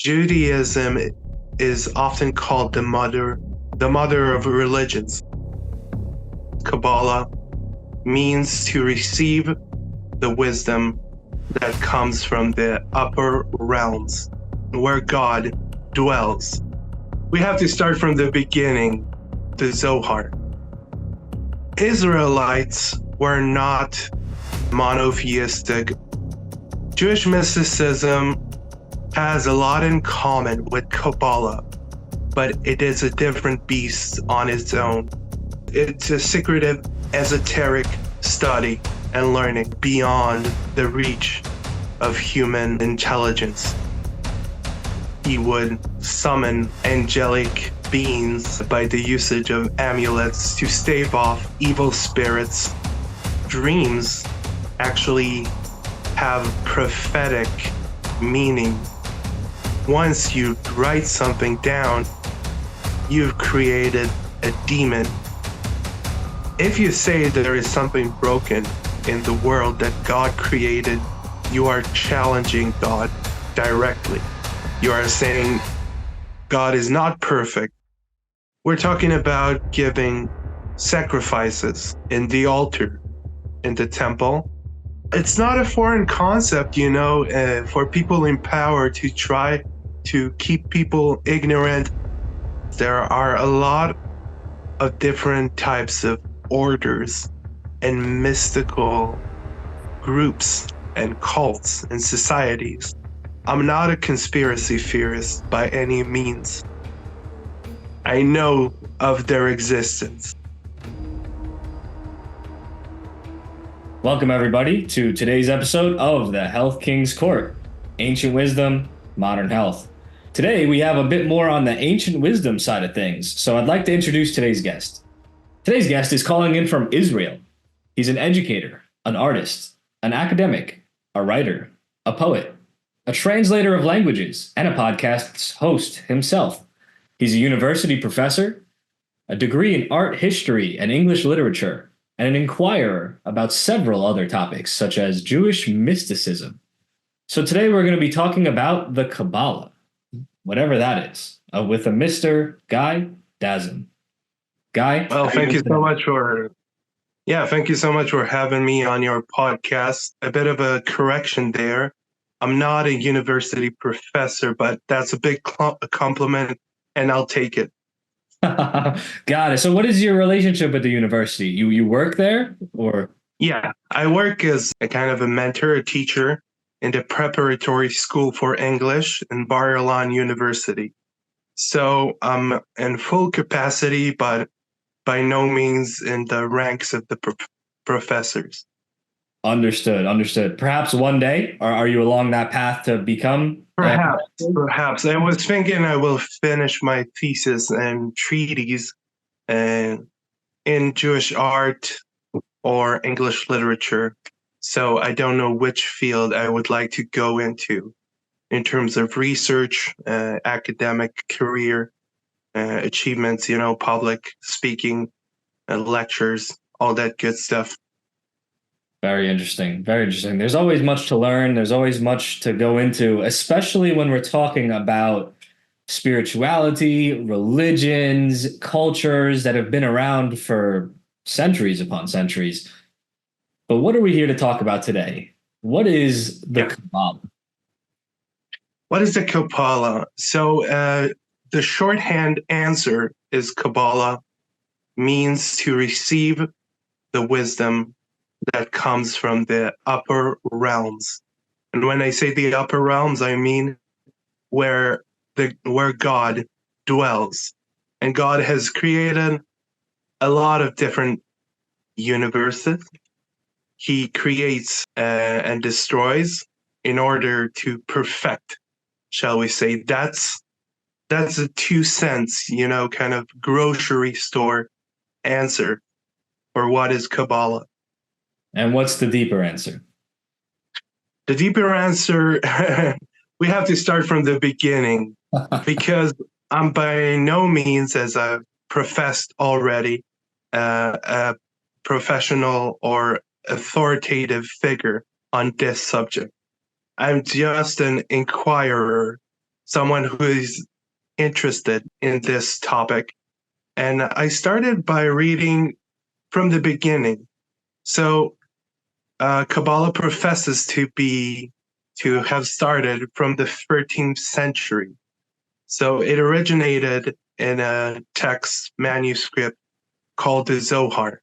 Judaism is often called the mother of religions. Kabbalah means to receive the wisdom that comes from the upper realms, where God dwells. We have to start from the beginning, the Zohar. Israelites were not monotheistic. Jewish mysticism has a lot in common with Kabbalah, but it is a different beast on its own. It's a secretive, esoteric study and learning beyond the reach of human intelligence. He would summon angelic beings by the usage of amulets to stave off evil spirits. Dreams actually have prophetic meaning. Once you write something down, you've created a demon. If you say there is something broken in the world that God created, you are challenging God directly. You are saying God is not perfect. We're talking about giving sacrifices in the altar, in the temple. It's not a foreign concept, for people in power to try to keep people ignorant. There are a lot of different types of orders and mystical groups and cults and societies. I'm not a conspiracy theorist by any means. I know of their existence. Welcome, everybody, to today's episode of the Health King's Court, Ancient Wisdom, Modern Health. Today, we have a bit more on the ancient wisdom side of things, so I'd like to introduce today's guest. Today's guest is calling in from Israel. He's an educator, an artist, an academic, a writer, a poet, a translator of languages, and a podcast's host himself. He's a university professor, a degree in art history and English literature, and an inquirer about several other topics, such as Jewish mysticism. So today we're going to be talking about the Kabbalah, whatever that is, with a Mr. Guy Dazin. Guy? Well, thank you so much for having me on your podcast. A bit of a correction there. I'm not a university professor, but that's a big compliment, and I'll take it. Got it. So what is your relationship with the university? You work there, or? Yeah, I work as a kind of a mentor, a teacher in the preparatory school for English in Bar Ilan University. So I'm in full capacity, but by no means in the ranks of the professors. Understood. Perhaps one day, are you along that path to become? Perhaps. I was thinking I will finish my thesis and treatise in Jewish art or English literature. So I don't know which field I would like to go into in terms of research, academic career, achievements, public speaking, lectures, all that good stuff. Very interesting. There's always much to learn. There's always much to go into, especially when we're talking about spirituality, religions, cultures that have been around for centuries upon centuries. But what are we here to talk about today? What is the Kabbalah? What is the Kabbalah? So the shorthand answer is Kabbalah means to receive the wisdom that comes from the upper realms. And when I say the upper realms, I mean where God dwells. And God has created a lot of different universes. He creates and destroys in order to perfect, shall we say. That's a 2 cents, kind of grocery store answer for what is Kabbalah. And what's the deeper answer? The deeper answer, we have to start from the beginning because I'm by no means, as I've professed already, a professional or authoritative figure on this subject. I'm just an inquirer. someone who is interested in this topic. And I started by reading from the beginning. So Kabbalah professes to have started from the 13th century. So it originated in a text manuscript called the Zohar.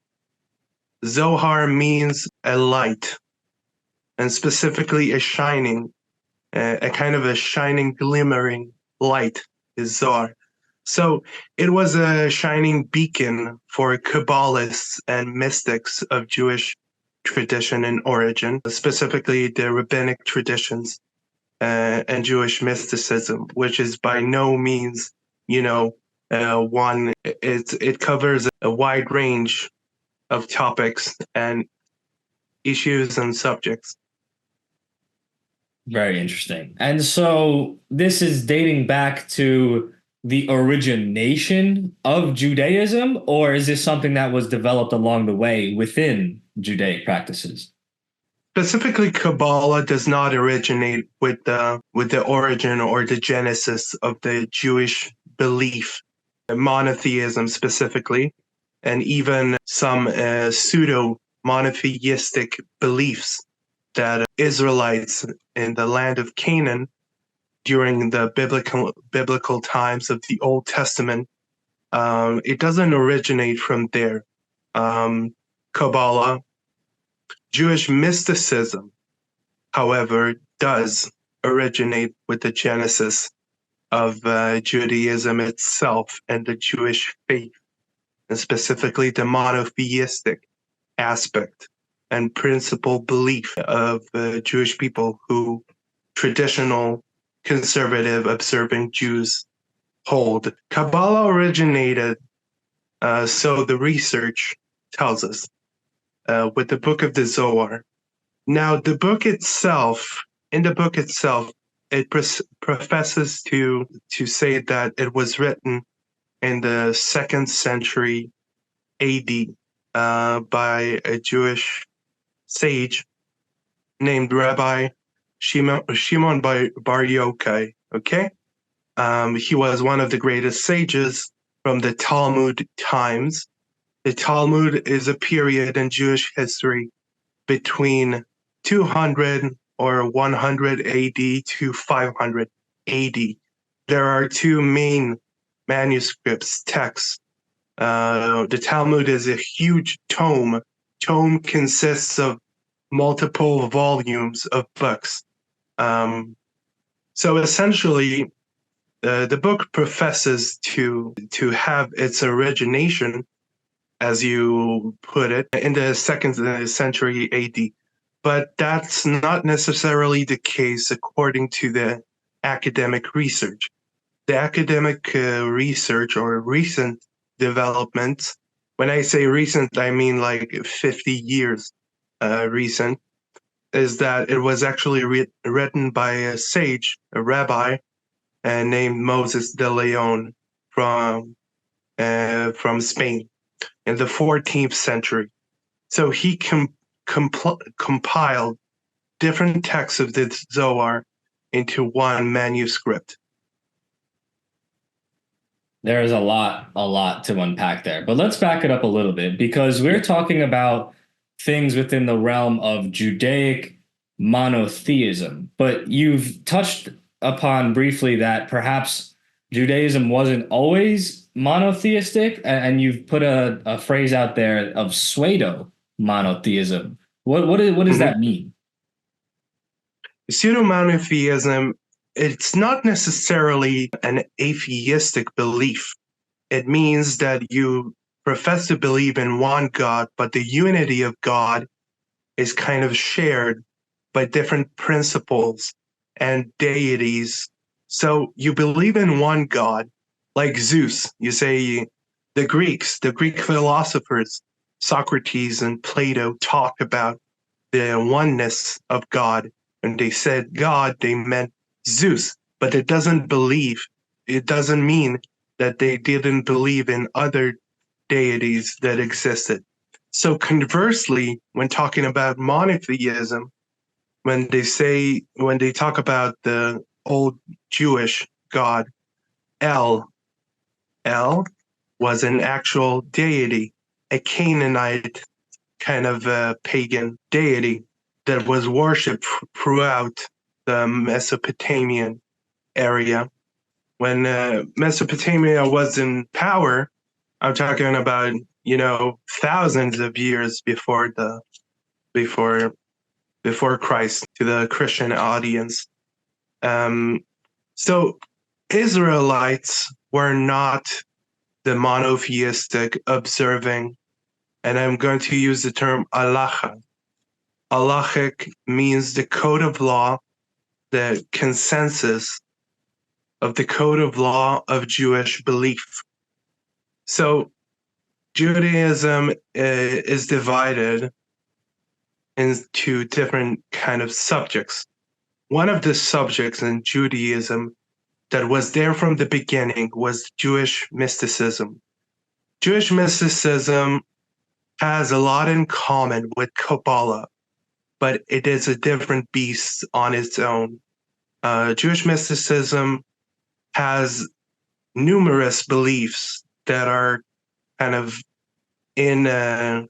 Zohar means a light, and specifically a shining, a kind of a shining, glimmering light is Zohar. So it was a shining beacon for Kabbalists and mystics of Jewish tradition and origin, specifically the rabbinic traditions and Jewish mysticism, which is by no means, one. It covers a wide range of topics and issues and subjects. Very interesting. And so this is dating back to the origination of Judaism, or is this something that was developed along the way within Judaic practices? Specifically, Kabbalah does not originate with the origin or the genesis of the Jewish belief, monotheism specifically, and even some pseudo monotheistic beliefs that Israelites in the land of Canaan during the biblical times of the Old Testament, it doesn't originate from there. Kabbalah, Jewish mysticism, however, does originate with the genesis of Judaism itself and the Jewish faith, and specifically the monotheistic aspect and principal belief of Jewish people who traditional, conservative, observant Jews hold. Kabbalah originated, so the research tells us, with the book of the Zohar. Now, in the book itself, it professes to say that it was written in the 2nd century AD by a Jewish sage named Rabbi Shimon Bar Yochai. Okay, he was one of the greatest sages from the Talmud times. The Talmud is a period in Jewish history between 200 or 100 AD to 500 AD. There are two main manuscripts, texts. The Talmud is a huge tome. Tome consists of multiple volumes of books. So essentially, the book professes to have its origination, as you put it, in the 2nd century AD. But that's not necessarily the case according to the academic research. The academic research or recent developments, when I say recent, I mean like 50 years recent, is that it was actually written by a sage, a rabbi, named Moses de Leon from Spain in the 14th century. So he compiled different texts of the Zohar into one manuscript. There is a lot to unpack there. But let's back it up a little bit, because we're talking about things within the realm of Judaic monotheism. But you've touched upon briefly that perhaps Judaism wasn't always monotheistic, and you've put a phrase out there of pseudo monotheism. What does that mean? Pseudo monotheism, it's not necessarily an atheistic belief. It means that you profess to believe in one God, but the unity of God is kind of shared by different principles and deities. So you believe in one God, like Zeus. You say the Greek philosophers, Socrates and Plato, talk about the oneness of God. When they said God, they meant Zeus, but it doesn't mean that they didn't believe in other deities that existed. So conversely, when talking about monotheism, when they talk about the old Jewish god El. El was an actual deity, a Canaanite kind of pagan deity that was worshipped throughout the Mesopotamian area. When Mesopotamia was in power, I'm talking about, thousands of years before before Christ to the Christian audience. So Israelites were not the monotheistic observing, and I'm going to use the term halacha. Halachic means the code of law, the consensus of the code of law of Jewish belief. So Judaism is divided into different kind of subjects. One of the subjects in Judaism that was there from the beginning was Jewish mysticism. Jewish mysticism has a lot in common with Kabbalah, but it is a different beast on its own. Jewish mysticism has numerous beliefs that are kind of in a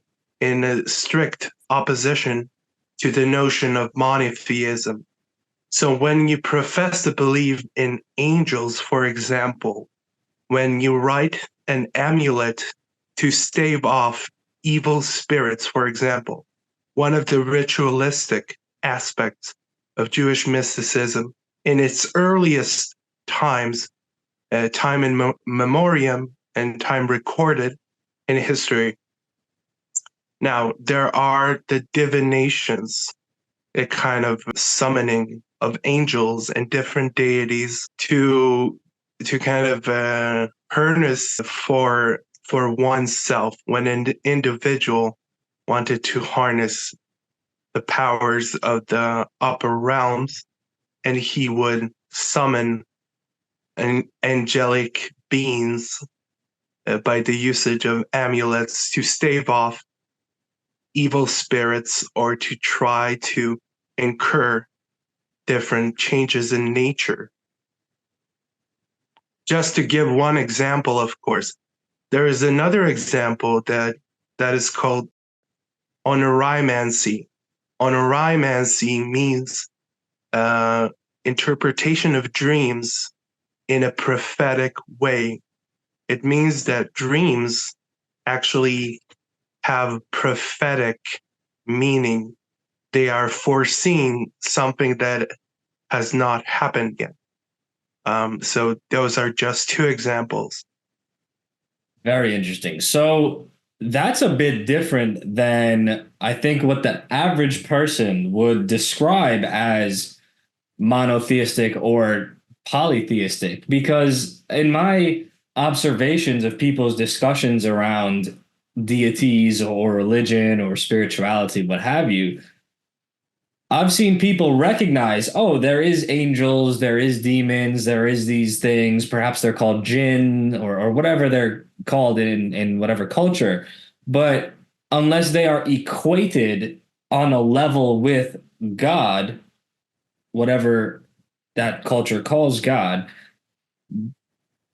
strict opposition to the notion of monotheism. So when you profess to believe in angels, for example, when you write an amulet to stave off evil spirits, for example, one of the ritualistic aspects of Jewish mysticism in its earliest times, time in memoriam and time recorded in history. Now, there are the divinations, a kind of summoning of angels and different deities to kind of harness for oneself when an individual wanted to harness the powers of the upper realms, and he would summon angelic beings by the usage of amulets to stave off evil spirits or to try to incur different changes in nature. Just to give one example, of course, there is another example that is called oneiromancy. Oneiromancy means interpretation of dreams in a prophetic way. It means that dreams actually have prophetic meaning. They are foreseeing something that has not happened yet. So those are just two examples. Very interesting. So that's a bit different than I think what the average person would describe as monotheistic or polytheistic, because in my observations of people's discussions around deities or religion or spirituality, what have you, I've seen people recognize, oh, there is angels, there is demons, there is these things. Perhaps they're called jinn or whatever they're called in whatever culture. But unless they are equated on a level with God, whatever that culture calls God,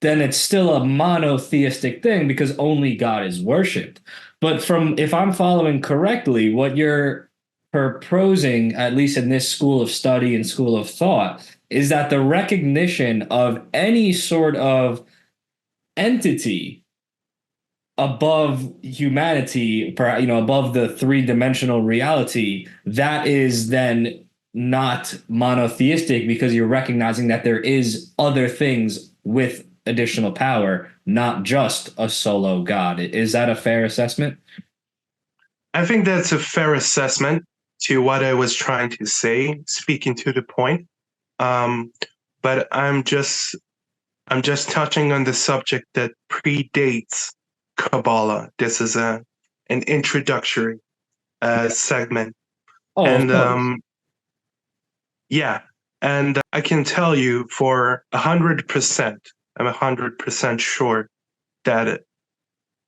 then it's still a monotheistic thing because only God is worshipped. But if I'm following correctly, what you're proposing, at least in this school of study and school of thought, is that the recognition of any sort of entity above humanity, above the three-dimensional reality, that is then not monotheistic because you're recognizing that there is other things with additional power, not just a solo God. Is that a fair assessment? I think that's a fair assessment to what I was trying to say, speaking to the point. But I'm just touching on the subject that predates Kabbalah. This is an introductory segment. Oh, And of course. yeah, and I can tell you for 100%, I'm 100% sure that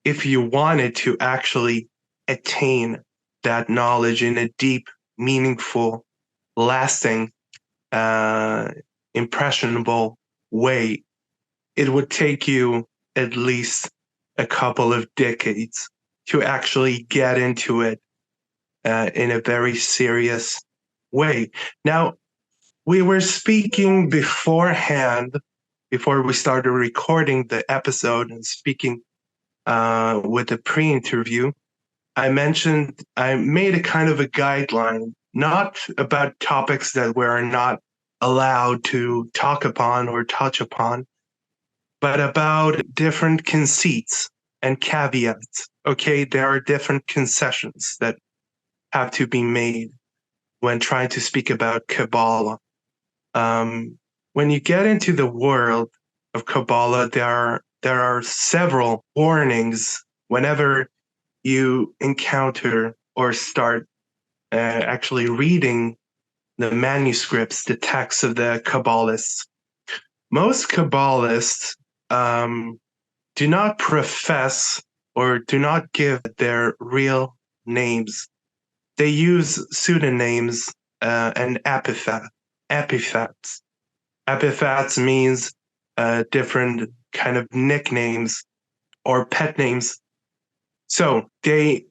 if you wanted to actually attain that knowledge in a deep, meaningful, lasting, impressionable way, it would take you at least a couple of decades to actually get into it in a very serious way. Now, we were speaking beforehand, before we started recording the episode and speaking with the pre-interview. I made a kind of a guideline, not about topics that we're not allowed to talk upon or touch upon, but about different conceits and caveats. Okay, there are different concessions that have to be made when trying to speak about Kabbalah. When you get into the world of Kabbalah, there are several warnings whenever you encounter or start actually reading the manuscripts, the texts of the Kabbalists. Most Kabbalists do not profess or do not give their real names. They use pseudonyms and epithets. Epithets means different kind of nicknames or pet names. So they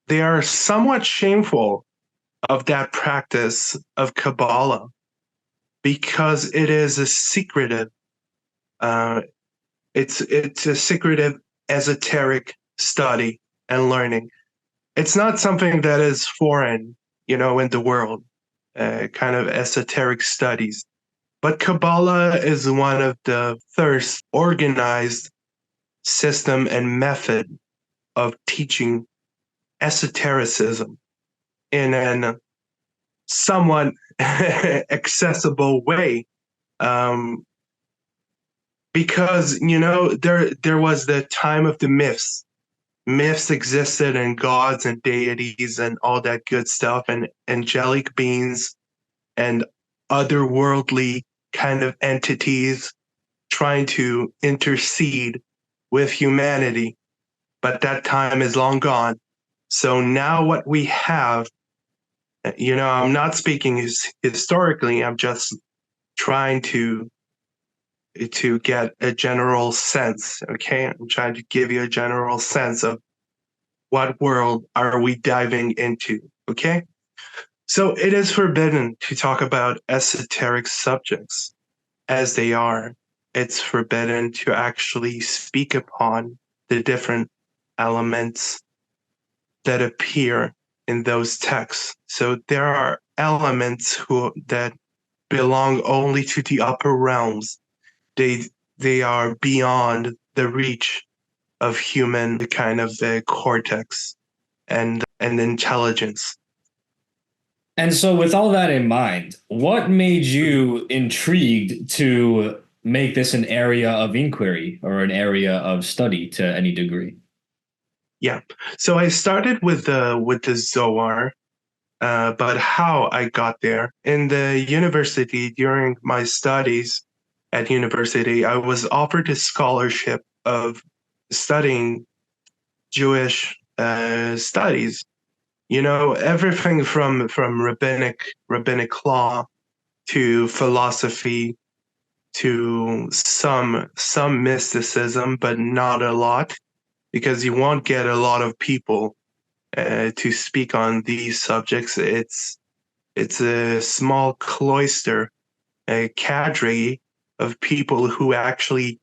are somewhat shameful of that practice of Kabbalah because it is a secretive. It's a secretive, esoteric study and learning. It's not something that is foreign, in the world, kind of esoteric studies. But Kabbalah is one of the first organized system and method of teaching esotericism in an somewhat accessible way. Because, there was the time of the myths. Myths existed and gods and deities and all that good stuff and angelic beings and otherworldly kind of entities trying to intercede with humanity. But that time is long gone. So now what we have, I'm not speaking historically, I'm just trying to get a general sense, okay? I'm trying to give you a general sense of what world are we diving into, okay? So it is forbidden to talk about esoteric subjects as they are. It's forbidden to actually speak upon the different elements that appear in those texts. So there are elements that belong only to the upper realms. They are beyond the reach of human kind of cortex and intelligence. And so, with all that in mind, what made you intrigued to make this an area of inquiry or an area of study to any degree? Yeah. So I started with the Zohar, but how I got there in the university during my studies at university, I was offered a scholarship of studying Jewish studies. Everything from rabbinic law to philosophy to some mysticism, but not a lot, because you won't get a lot of people to speak on these subjects. It's a small cloister, a cadre of people who actually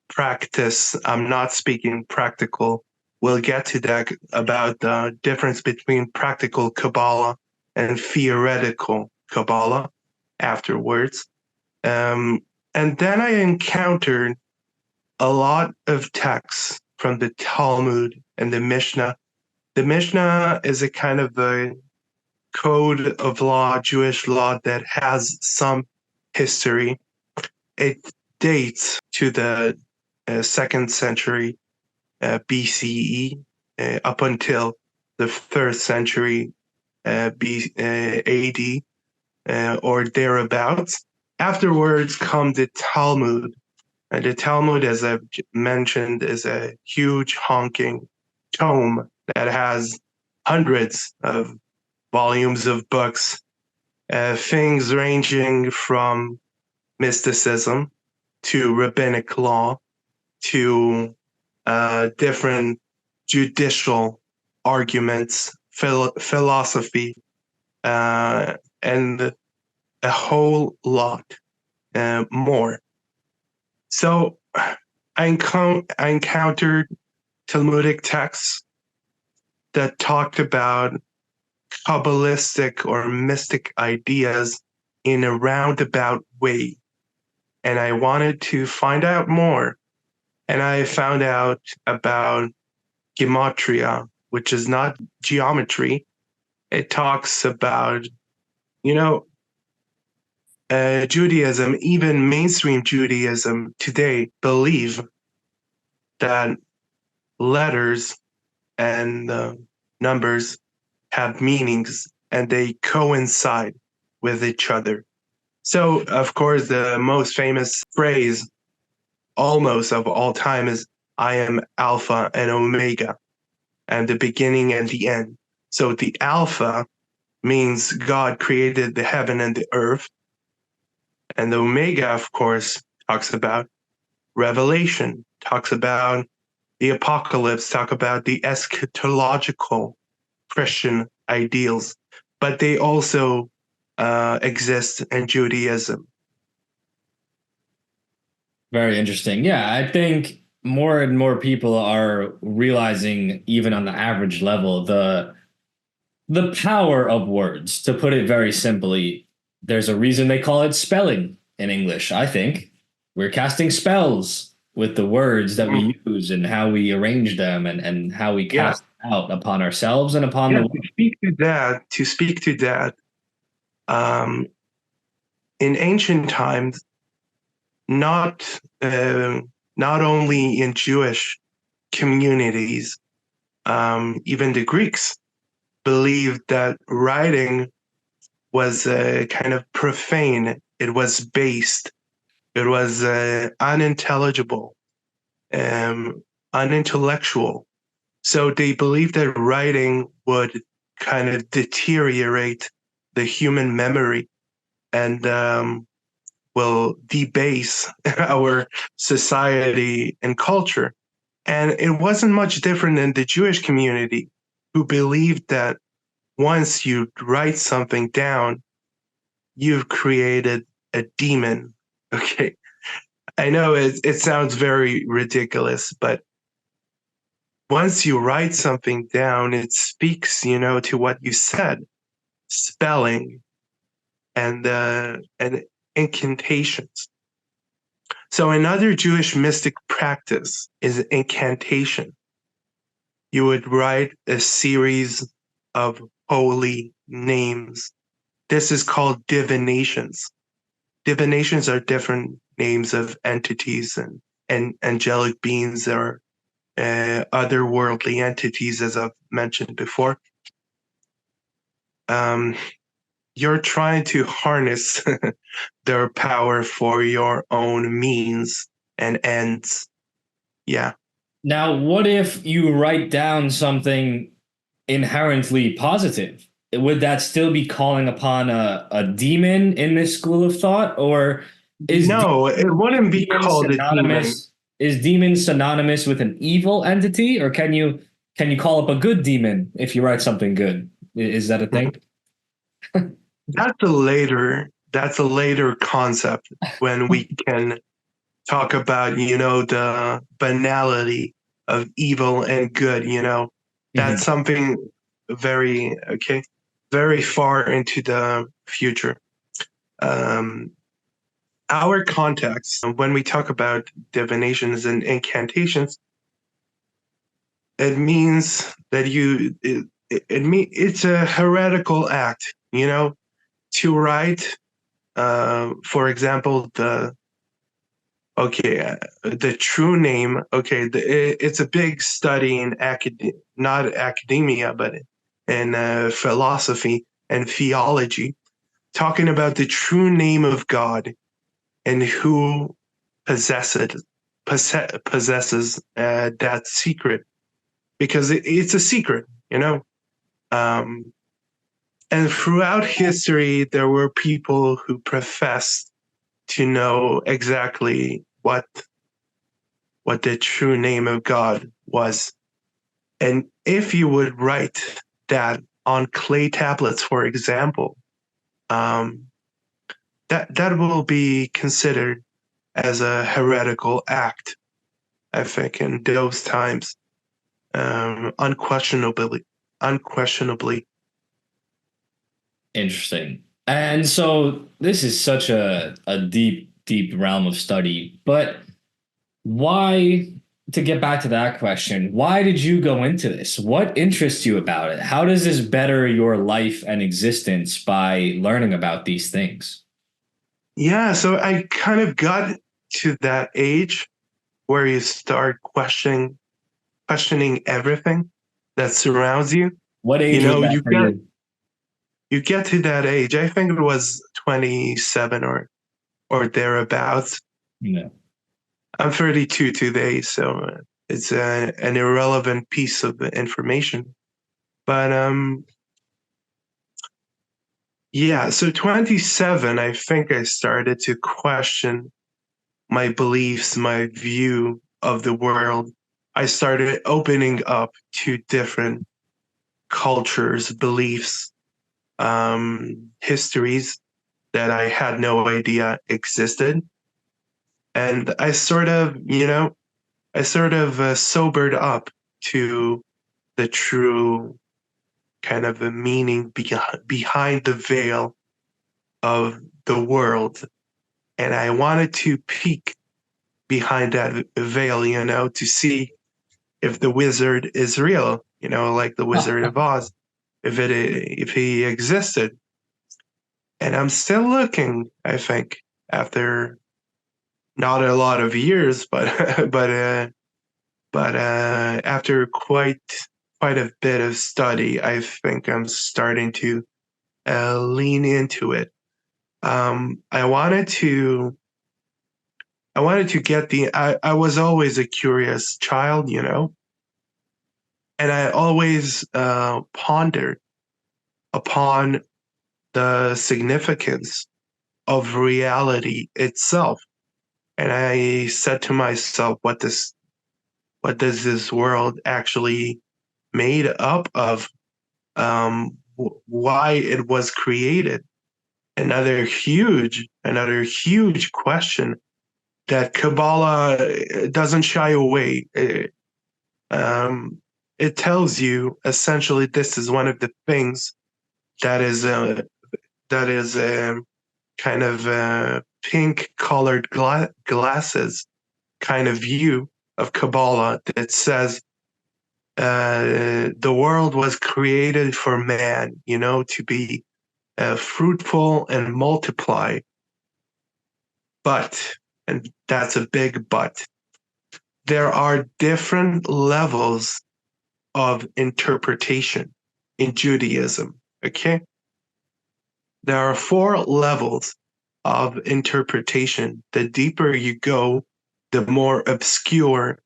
practice. I'm not speaking practical. We'll get to that about the difference between practical Kabbalah and theoretical Kabbalah afterwards. And then I encountered a lot of texts from the Talmud and the Mishnah. The Mishnah is a kind of a code of law, Jewish law, that has some history. It dates to the 2nd century BCE up until the 3rd century AD or thereabouts. Afterwards come the Talmud. And the Talmud, as I've mentioned, is a huge honking tome that has hundreds of volumes of books, things ranging from mysticism to rabbinic law to different judicial arguments, philosophy, and a whole lot more. So I encountered Talmudic texts that talked about Kabbalistic or mystic ideas in a roundabout way. And I wanted to find out more. And I found out about gematria, which is not geometry. It talks about, Judaism, even mainstream Judaism today, believe that letters and numbers have meanings and they coincide with each other. So, of course, the most famous phrase almost of all time is I am Alpha and Omega, and the beginning and the end. So the Alpha means God created the heaven and the earth. And the Omega, of course, talks about Revelation, talks about the apocalypse, talk about the eschatological Christian ideals, but they also exist in Judaism. Very interesting. Yeah, I think more and more people are realizing, even on the average level, the power of words. To put it very simply, there's a reason they call it spelling in English. I think we're casting spells with the words that we use and how we arrange them and how we cast out upon ourselves and upon the world. To speak to that, in ancient times, not only in Jewish communities, even the Greeks believed that writing was kind of profane. It was based. It was unintelligible, unintellectual. So they believed that writing would kind of deteriorate the human memory and will debase our society and culture. And it wasn't much different in the Jewish community, who believed that once you write something down, you've created a demon. Okay. I know it sounds very ridiculous, but once you write something down, it speaks, to what you said. Spelling and incantations. So another Jewish mystic practice is incantation. You would write a series of holy names. This is called divinations. Divinations are different names of entities and angelic beings or otherworldly entities, as I've mentioned before. You're trying to harness their power for your own means and ends. Yeah. Now, what if you write down something inherently positive? Would that still be calling upon a demon in this school of thought, or is no, it wouldn't be called a demon. Is demon synonymous with an evil entity, or can you call up a good demon if you write something good? Is that a thing? That's a later concept when we can talk about, the banality of evil and good, That's something very far into the future. Our context, when we talk about divinations and incantations, it means that it's a heretical act, to write, for example, the true name. It's a big study in not academia, but in philosophy and theology, talking about the true name of God and who possesses that secret, because it's a secret, and throughout history, there were people who professed to know exactly what the true name of God was. And if you would write that on clay tablets, for example, that will be considered as a heretical act, I think, in those times, unquestionably. Interesting. And so this is such a deep, deep realm of study. But why, to get back to that question, why did you go into this? What interests you about it? How does this better your life and existence by learning about these things? Yeah, so I kind of got to that age where you start questioning everything that surrounds you. What You age was know, that for you? you get to that age. I think it was 27 or thereabouts. Yeah. I'm 32 today, so it's an irrelevant piece of information. But yeah, so 27, I think I started to question my beliefs, my view of the world. I started opening up to different cultures, beliefs, histories that I had no idea existed. And I sort of sobered up to the true kind of a meaning behind the veil of the world. And I wanted to peek behind that veil, to see if the wizard is real, like the Wizard of Oz, if he existed. And I'm still looking, I think, after not a lot of years, but after quite a bit of study, I think I'm starting to lean into it. I wanted to get I was always a curious child, and I always pondered upon the significance of reality itself. And I said to myself, what does this world actually made up of? Why it was created? Another huge question that Kabbalah doesn't shy away. It tells you essentially this is one of the things that is kind of pink colored glasses kind of view of Kabbalah that says the world was created for man, to be fruitful and multiply. But, and that's a big but, there are different levels of interpretation in Judaism. Okay? There are 4 levels of interpretation. The deeper you go, the more obscure,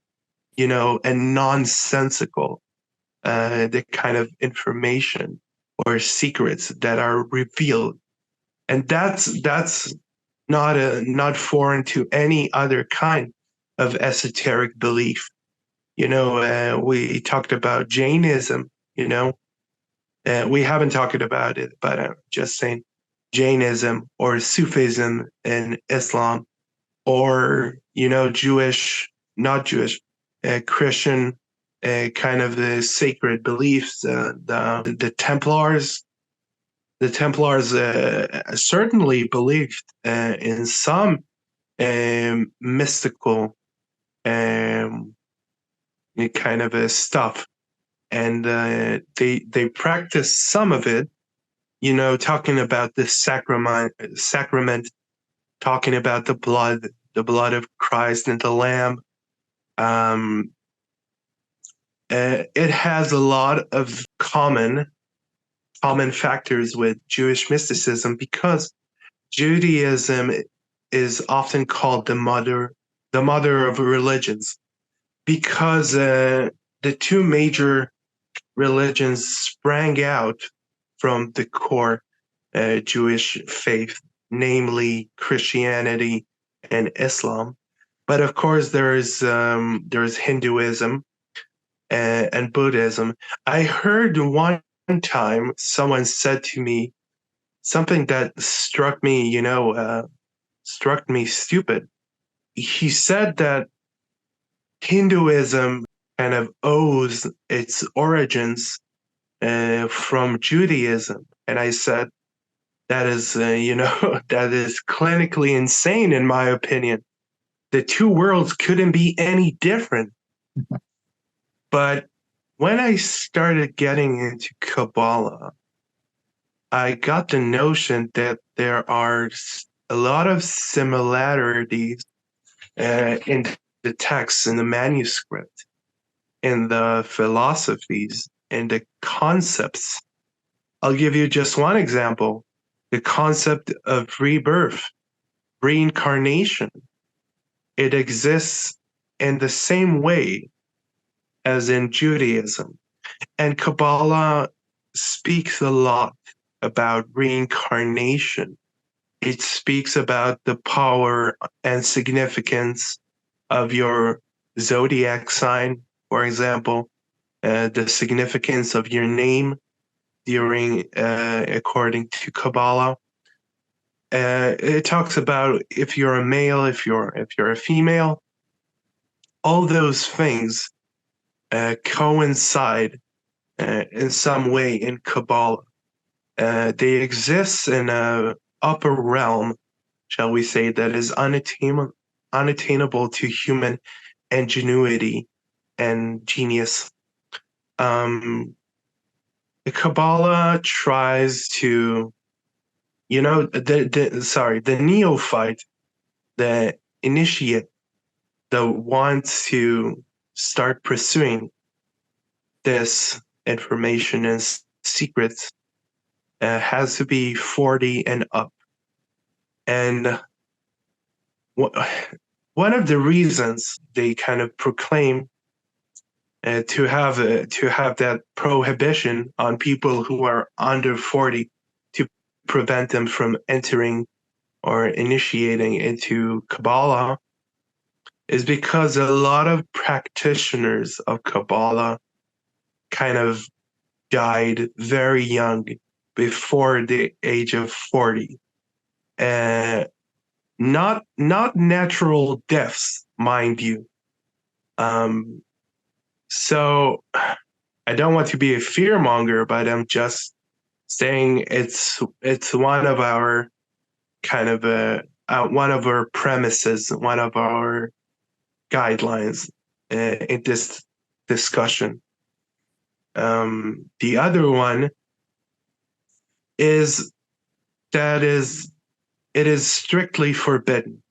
and nonsensical the kind of information or secrets that are revealed. And that's not foreign to any other kind of esoteric belief. We talked about Jainism, we haven't talked about it, but I'm just saying Jainism or Sufism in Islam, or, not Jewish, Christian, kind of the sacred beliefs, the Templars. The Templars certainly believed in some mystical um, kind of stuff, and they practice some of it. Talking about the sacrament, talking about the blood of Christ and the Lamb. It has a lot of common factors with Jewish mysticism, because Judaism is often called the mother of religions, because the 2 major religions sprang out from the core Jewish faith, namely Christianity and Islam. But of course, there's Hinduism and Buddhism. I heard one time someone said to me something that struck me stupid. He said that Hinduism kind of owes its origins from Judaism, and I said that is, that is clinically insane in my opinion. The two worlds couldn't be any different. But when I started getting into Kabbalah, I got the notion that there are a lot of similarities in the text, in the manuscript, in the philosophies, in the concepts. I'll give you just one example: the concept of rebirth, reincarnation. It exists in the same way as in Judaism. And Kabbalah speaks a lot about reincarnation. It speaks about the power and significance of your zodiac sign, for example, the significance of your name according to Kabbalah. It talks about if you're a male, if you're a female. All those things coincide in some way in Kabbalah. They exist in a upper realm, shall we say, that is unattainable to human ingenuity and genius. The Kabbalah tries to, the neophyte, the initiate, that wants to start pursuing this information and secrets has to be 40 and up. And one of the reasons they kind of proclaim to have that prohibition on people who are under 40 to prevent them from entering or initiating into Kabbalah is because a lot of practitioners of Kabbalah kind of died very young, before the age of 40. Not natural deaths, mind you. So I don't want to be a fearmonger, but I'm just saying it's one of our kind of one of our premises, one of our guidelines in this discussion. The other one is that it is strictly forbidden.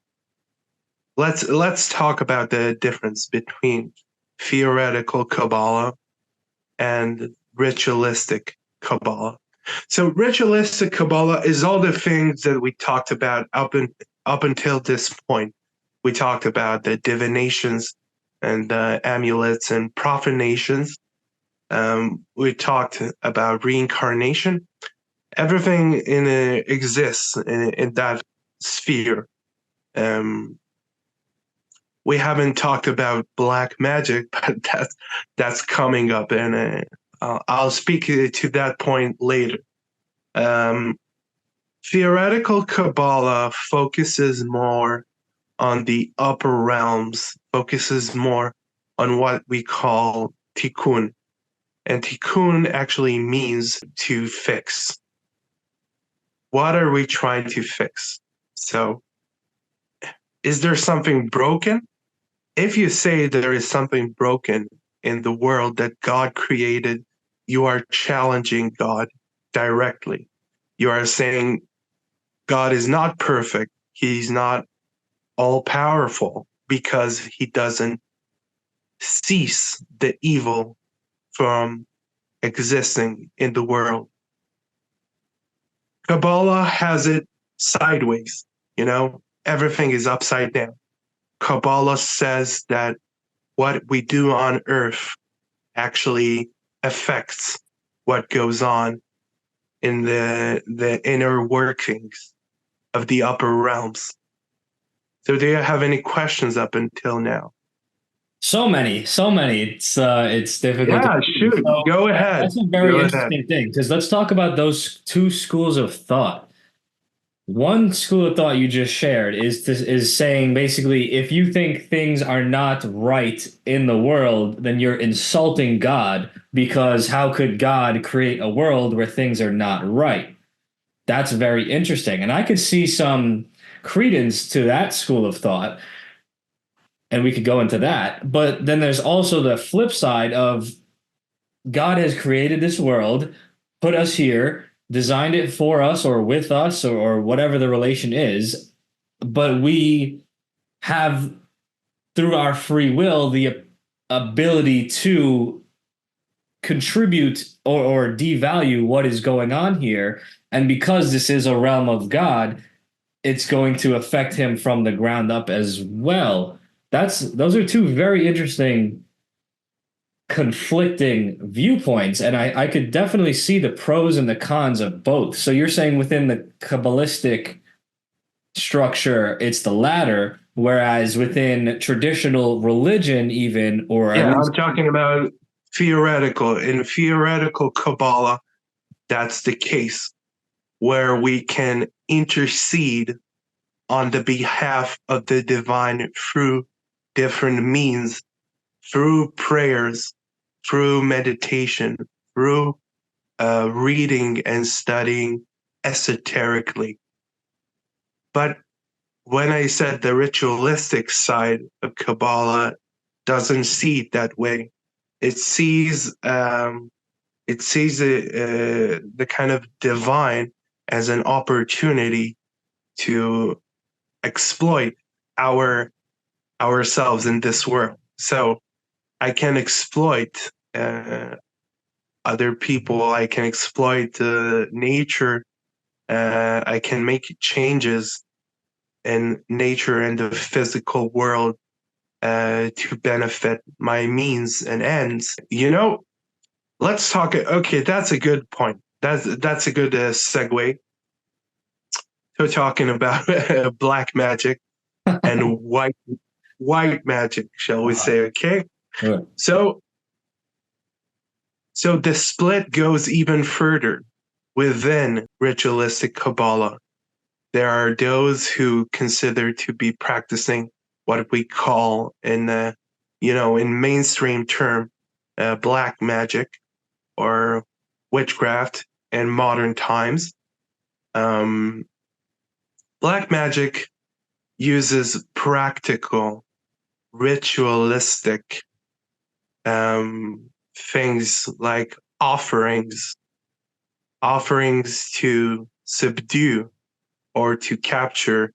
Let's talk about the difference between theoretical Kabbalah and ritualistic Kabbalah. So ritualistic Kabbalah is all the things that we talked about up until this point. We talked about the divinations and the amulets and profanations. We talked about reincarnation. Everything exists in that sphere. We haven't talked about black magic, but that's coming up, and I'll speak to that point later. Theoretical Kabbalah focuses more on the upper realms, focuses more on what we call tikkun. And tikkun actually means to fix. What are we trying to fix? So, is there something broken? If you say there is something broken in the world that God created, you are challenging God directly. You are saying God is not perfect. He's not all powerful because he doesn't cease the evil from existing in the world. Kabbalah has it sideways, everything is upside down. Kabbalah says that what we do on earth actually affects what goes on in the inner workings of the upper realms. So do you have any questions up until now? So many. It's difficult to Yeah, choose. shoot. So Go ahead. that's a very Go ahead. interesting thing because let's talk about those two schools of thought. One school of thought you just shared is saying basically if you think things are not right in the world, then you're insulting God because how could God create a world where things are not right? That's very interesting. And I could see some credence to that school of thought, and we could go into that. But then there's also the flip side of God has created this world, put us here, designed it for us or with us or whatever the relation is, but we have, through our free will, the ability to contribute or devalue what is going on here. And because this is a realm of God, it's going to affect him from the ground up as well. Those are two very interesting conflicting viewpoints, and I could definitely see the pros and the cons of both. So you're saying within the Kabbalistic structure, it's the latter, whereas within traditional religion, even, or at Yeah, least I'm talking about theoretical. In theoretical Kabbalah, that's the case where we can intercede on the behalf of the divine through different means, through prayers, through meditation, through reading and studying esoterically. But when I said the ritualistic side of Kabbalah doesn't see it that way, it sees the kind of divine as an opportunity to exploit our ourselves in this world. So I can exploit other people. I can exploit nature. I can make changes in nature and the physical world to benefit my means and ends. Let's talk. Okay, that's a good point. That's a good segue to talking about black magic and white magic, shall we say? Okay, Sure. so the split goes even further within ritualistic Kabbalah. There are those who consider to be practicing what we call in mainstream term, black magic or witchcraft in modern times. Um, Black magic uses practical, ritualistic things like offerings to subdue or to capture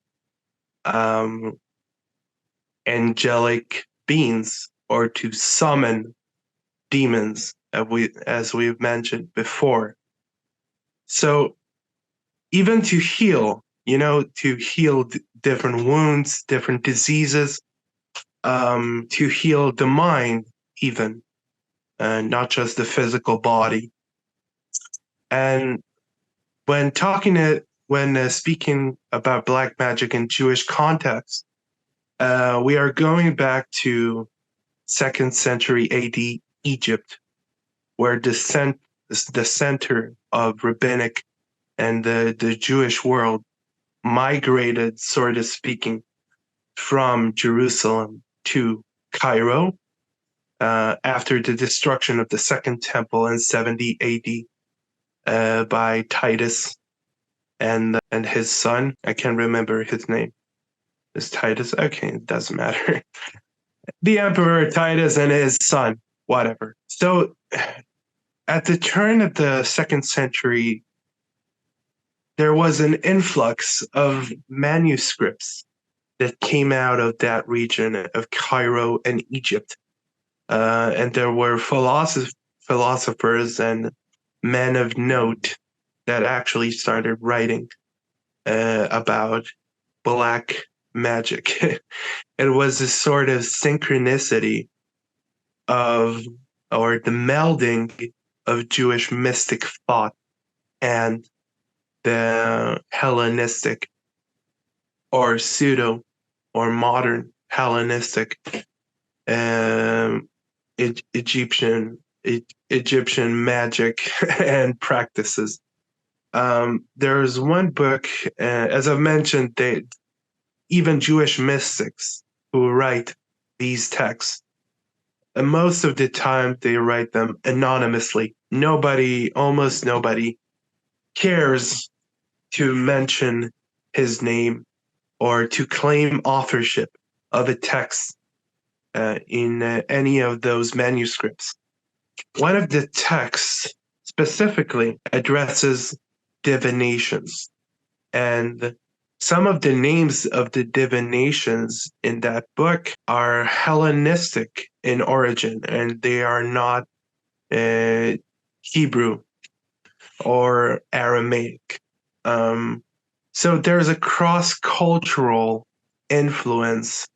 um, angelic beings or to summon demons, as we've mentioned before. So even to heal different wounds, different diseases, to heal the mind, even, not just the physical body. And when speaking about black magic in Jewish context, we are going back to second century AD Egypt, where the center of rabbinic and the Jewish world migrated, sort of speaking, from Jerusalem to Cairo after the destruction of the Second Temple in 70 AD by Titus and his son. I can't remember his name. Is Titus? Okay, it doesn't matter. The Emperor Titus and his son, whatever. So at the turn of the second century, there was an influx of manuscripts that came out of that region of Cairo and Egypt. And there were philosophers and men of note that actually started writing about black magic. It was a sort of synchronicity of, or the melding of Jewish mystic thought and the Hellenistic or pseudo or modern Hellenistic Egyptian magic and practices. There's one book, as I've mentioned, even Jewish mystics who write these texts, and most of the time they write them anonymously. Almost nobody cares to mention his name or to claim authorship of a text in any of those manuscripts. One of the texts specifically addresses divinations, and some of the names of the divinations in that book are Hellenistic in origin, and they are not Hebrew or Aramaic. So there's a cross-cultural influence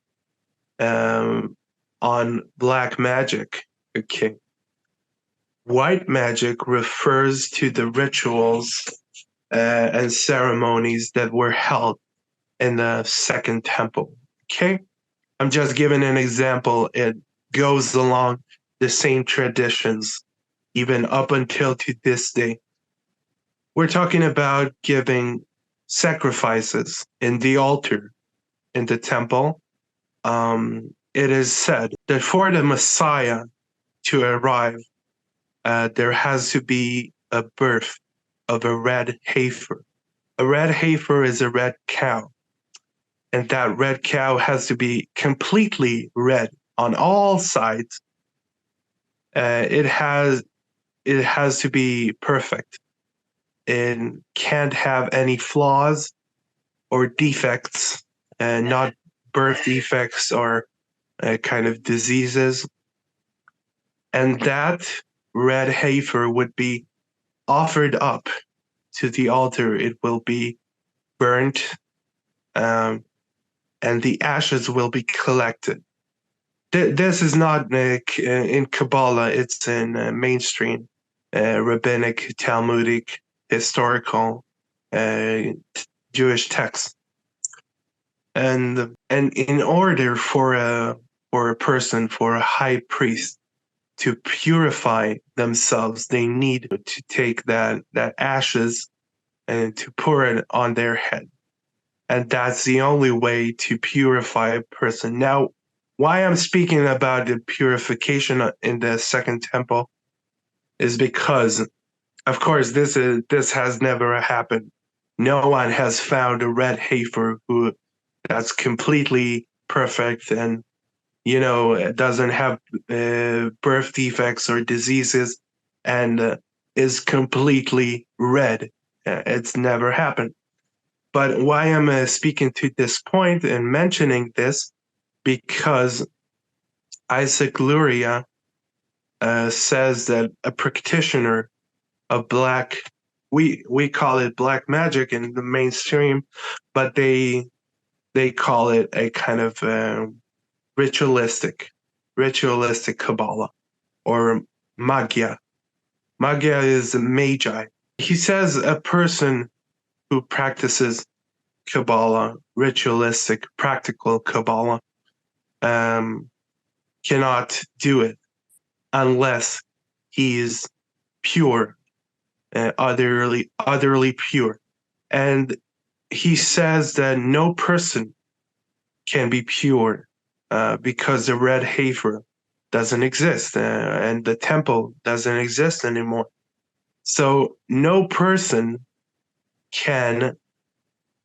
on black magic. Okay. White magic refers to the rituals and ceremonies that were held in the Second Temple. Okay. I'm just giving an example. It goes along the same traditions, even up until to this day. We're talking about giving sacrifices in the altar in the temple. It is said that for the Messiah to arrive, there has to be a birth of a red heifer. A red heifer is a red cow, and that red cow has to be completely red on all sides. It has to be perfect. It can't have any flaws or defects, not birth defects or kind of diseases. And that red heifer would be offered up to the altar. It will be burnt, and the ashes will be collected. This is not in Kabbalah, it's in mainstream rabbinic, Talmudic, historical Jewish texts. And in order for a person, for a high priest to purify themselves, they need to take that ashes and to pour it on their head. And that's the only way to purify a person. Now, why I'm speaking about the purification in the Second Temple is because, of course, this has never happened. No one has found a red heifer that's completely perfect and doesn't have birth defects or diseases and is completely red. It's never happened. But why I'm speaking to this point and mentioning this, because Isaac Luria says that a practitioner of we call it black magic in the mainstream, but they call it a kind of ritualistic Kabbalah or Magia. Magia is magi. He says a person who practices Kabbalah, ritualistic, practical Kabbalah, cannot do it unless he is pure, utterly pure. And he says that no person can be pure because the red heifer doesn't exist and the temple doesn't exist anymore. So no person can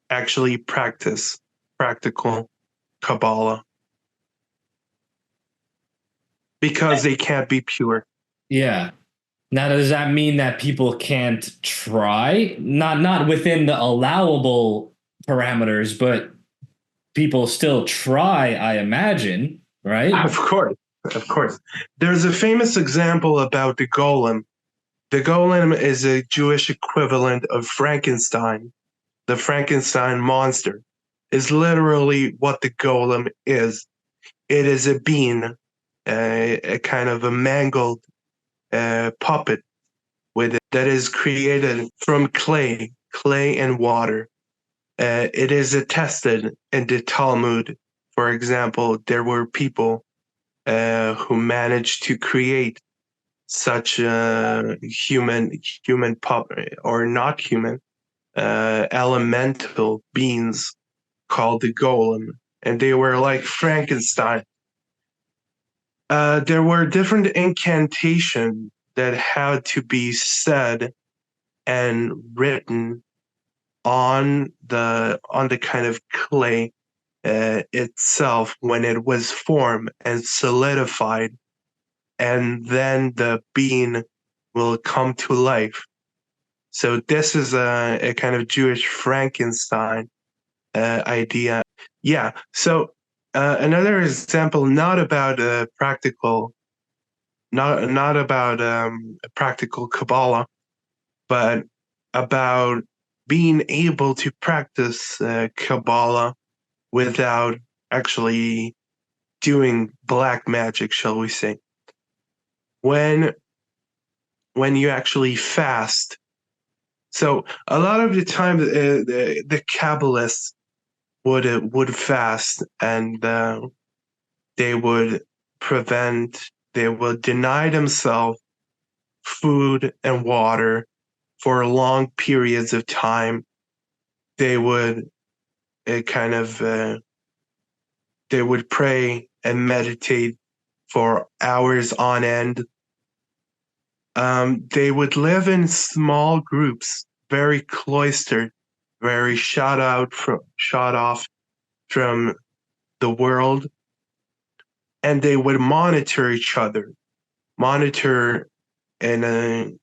actually practice practical Kabbalah because they can't be pure. Yeah. Now, does that mean that people can't try? Not within the allowable parameters, but people still try, I imagine, right? Of course. There's a famous example about the golem. The golem is a Jewish equivalent of Frankenstein. The Frankenstein monster is literally what the golem is. It is a being, a kind of a mangled puppet that is created from clay and water. It is attested in the Talmud For example, there were people who managed to create such human or not human elemental beings called the golem, and they were like Frankenstein. There were different incantations that had to be said and written on the kind of clay itself when it was formed and solidified, and then the being will come to life. So this is a kind of Jewish Frankenstein idea. Yeah. So another example, not about practical, not about practical Kabbalah, but about being able to practice Kabbalah without actually doing black magic, shall we say. When you actually fast. So a lot of the time, the Kabbalists would fast, and they would deny themselves food and water for long periods of time. They would they would pray and meditate for hours on end. They would live in small groups, very cloistered, very shut off from the world, and they would monitor each other, monitor in an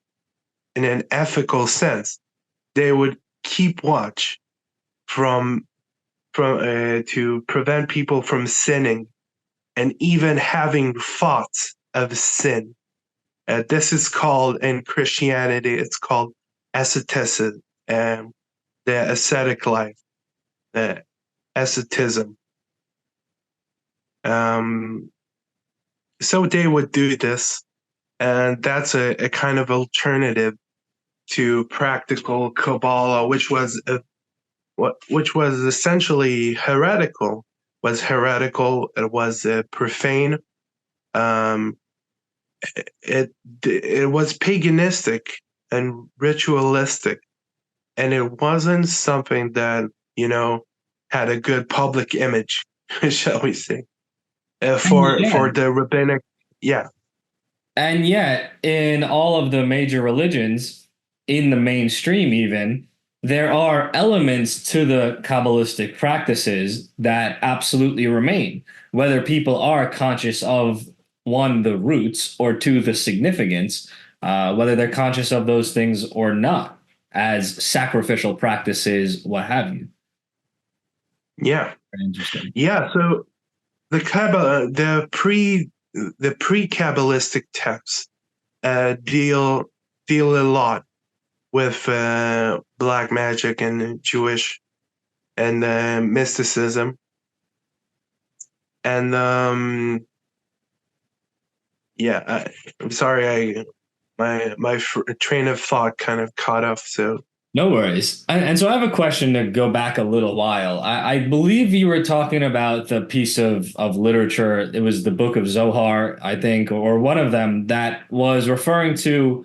ethical sense. They would keep watch from to prevent people from sinning, and even having thoughts of sin. This is called, in Christianity, it's called asceticism, the ascetic life, the asceticism. So they would do this, and that's a kind of alternative to practical Kabbalah, which was essentially heretical. It was profane. It was paganistic and ritualistic, and it wasn't something that had a good public image, shall we say, for the rabbinic. Yeah. And yet, in all of the major religions, in the mainstream even, there are elements to the Kabbalistic practices that absolutely remain, whether people are conscious of, one, the roots, or two, the significance, whether they're conscious of those things or not, as sacrificial practices, what have you. Yeah. Very interesting. Yeah. So the Kabbalah, the pre-Kabbalistic texts deal a lot with black magic and Jewish and mysticism, and I'm sorry, my train of thought kind of caught off. So No worries. And so I have a question to go back a little while. I believe you were talking about the piece of literature. It was the Book of Zohar, I think, or one of them that was referring to,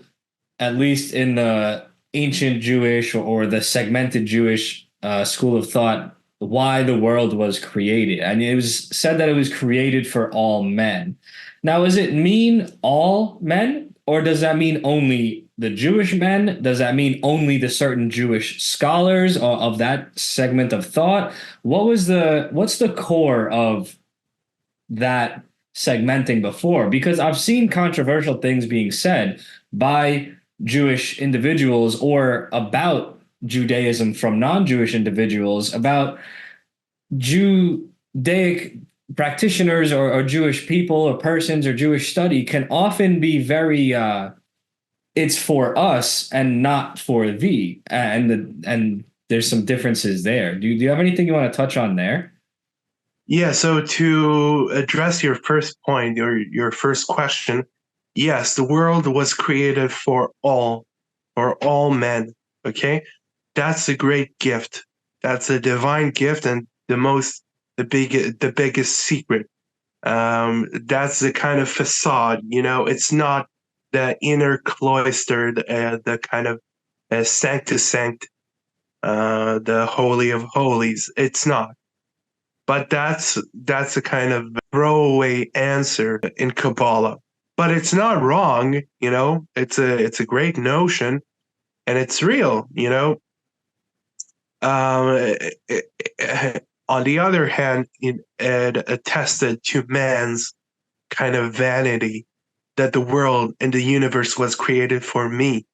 at least in the ancient Jewish or the segmented Jewish school of thought, why the world was created. And it was said that it was created for all men. Now, does it mean all men, or does that mean only the Jewish men? Does that mean only the certain Jewish scholars of that segment of thought? What's the core of that segmenting before? Because I've seen controversial things being said by Jewish individuals or about Judaism from non-Jewish individuals about Judaic practitioners or Jewish people or persons or Jewish study can often be very it's for us and not for thee, and there's some differences there. Do you have anything you want to touch on there? yeah, so to address your first point, or your first question, yes, the world was created for all men. Okay, that's a great gift. That's a divine gift, and the the biggest secret. That's the kind of facade, it's not the inner cloistered, the kind of sanctus sanct, the holy of holies. It's not. But that's a kind of throwaway answer in Kabbalah. But it's not wrong, it's a great notion, and it's real, Um, on the other hand, it attested to man's kind of vanity that the world and the universe was created for me,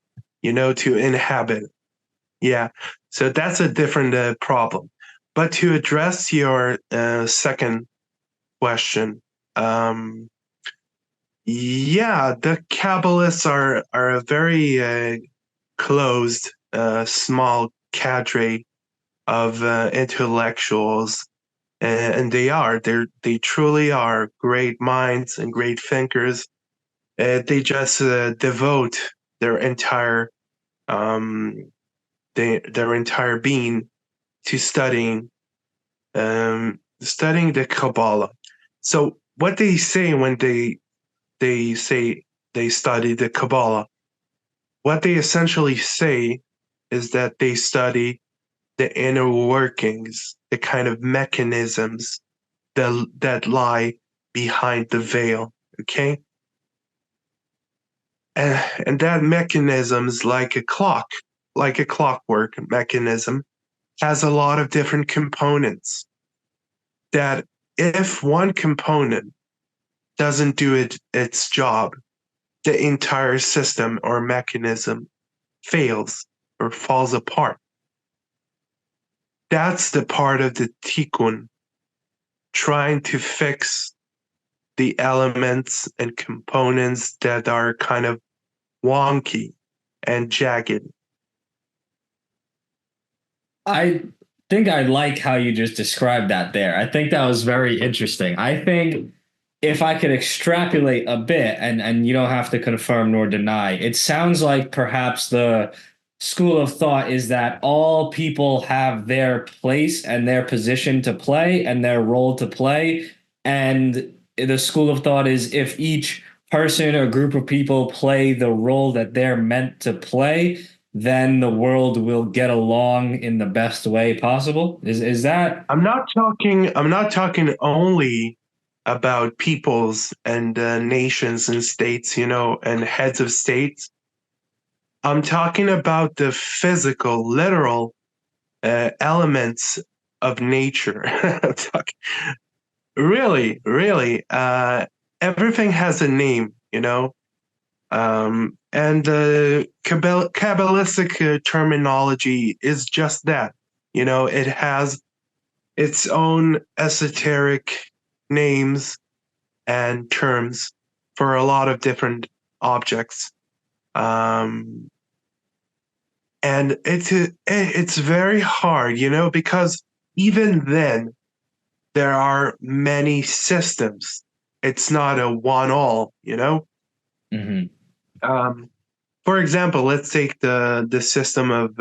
to inhabit. Yeah. So that's a different problem. But to address your second question, yeah, the Kabbalists are a very closed, small cadre of intellectuals, and they truly are great minds and great thinkers. They just devote their entire um, their entire being to studying the Kabbalah. So what they say when they say they study the Kabbalah, what they essentially say is that they study the inner workings, the kind of mechanisms that lie behind the veil. Okay. And that mechanism's like a clock, like a clockwork mechanism, has a lot of different components that if one component doesn't do its job, the entire system or mechanism fails or falls apart. That's the part of the tikkun, trying to fix the elements and components that are kind of wonky and jagged. I think I like how you just described that there. I think that was very interesting. I think if I could extrapolate a bit, and you don't have to confirm nor deny, it sounds like perhaps the school of thought is that all people have their place and their position to play and their role to play. And the school of thought is if each person or group of people play the role that they're meant to play, then the world will get along in the best way possible. Is that? I'm not talking only about peoples and nations and states, and heads of states. I'm talking about the physical, literal elements of nature. I'm talking, really, everything has a name, and Kabbalistic terminology is just that. It has its own esoteric names and terms for a lot of different objects. Um, and it's very hard, because even then there are many systems. It's not a one all, Mm-hmm. For example, let's take the system of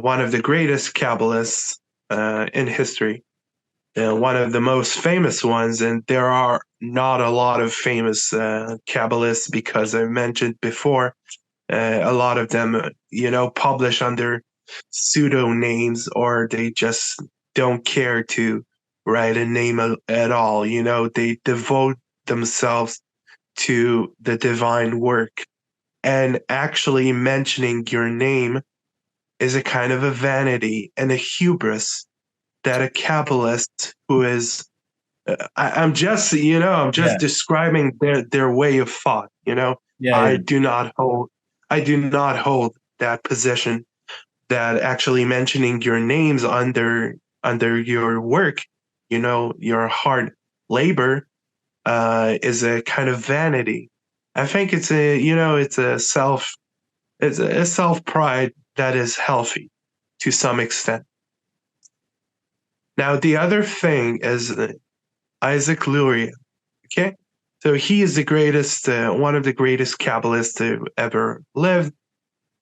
one of the greatest Kabbalists in history, one of the most famous ones, and there are not a lot of famous Kabbalists because I mentioned before, a lot of them, publish under pseudonames or they just don't care to write a name at all. They devote themselves to the divine work. And actually mentioning your name is a kind of a vanity and a hubris that a Kabbalist who is, I'm just Yeah. describing their way of thought. Yeah. I Yeah. do not hold, I do not hold that position. That actually mentioning your names under your work, your hard labor, is a kind of vanity. I think it's a self pride that is healthy to some extent. Now the other thing is Isaac Luria. Okay, so he is the greatest, one of the greatest Kabbalists to ever lived.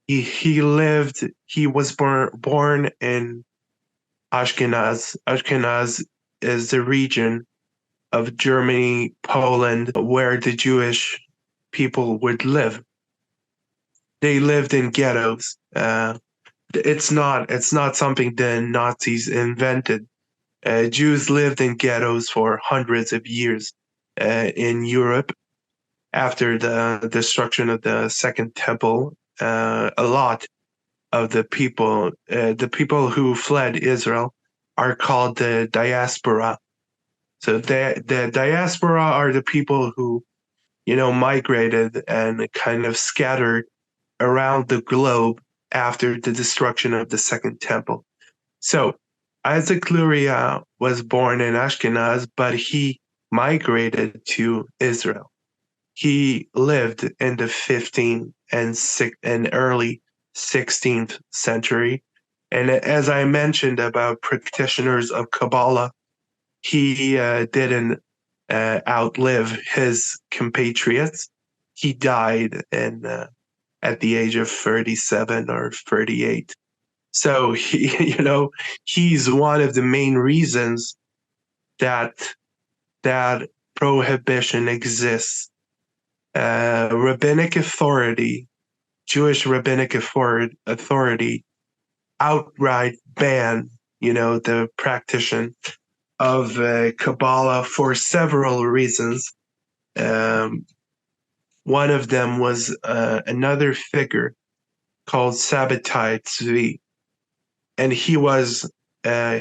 He was born in Ashkenaz. Ashkenaz is the region of Germany, Poland, where the Jewish people would live. They lived in ghettos. It's not something the Nazis invented. Jews lived in ghettos for hundreds of years in Europe after the destruction of the Second Temple. A lot of the people who fled Israel, are called the diaspora. So the diaspora are the people who, migrated and kind of scattered around the globe after the destruction of the Second Temple. So Isaac Luria was born in Ashkenaz, but he migrated to Israel. He lived in the 15th and early 16th century. And as I mentioned about practitioners of Kabbalah, he didn't outlive his compatriots. He died at the age of 37 or 38. So he's one of the main reasons that prohibition exists. Rabbinic authority, Jewish rabbinic authority, outright ban, the practice of Kabbalah for several reasons. One of them was another figure called Sabbatai Tzvi, and he was a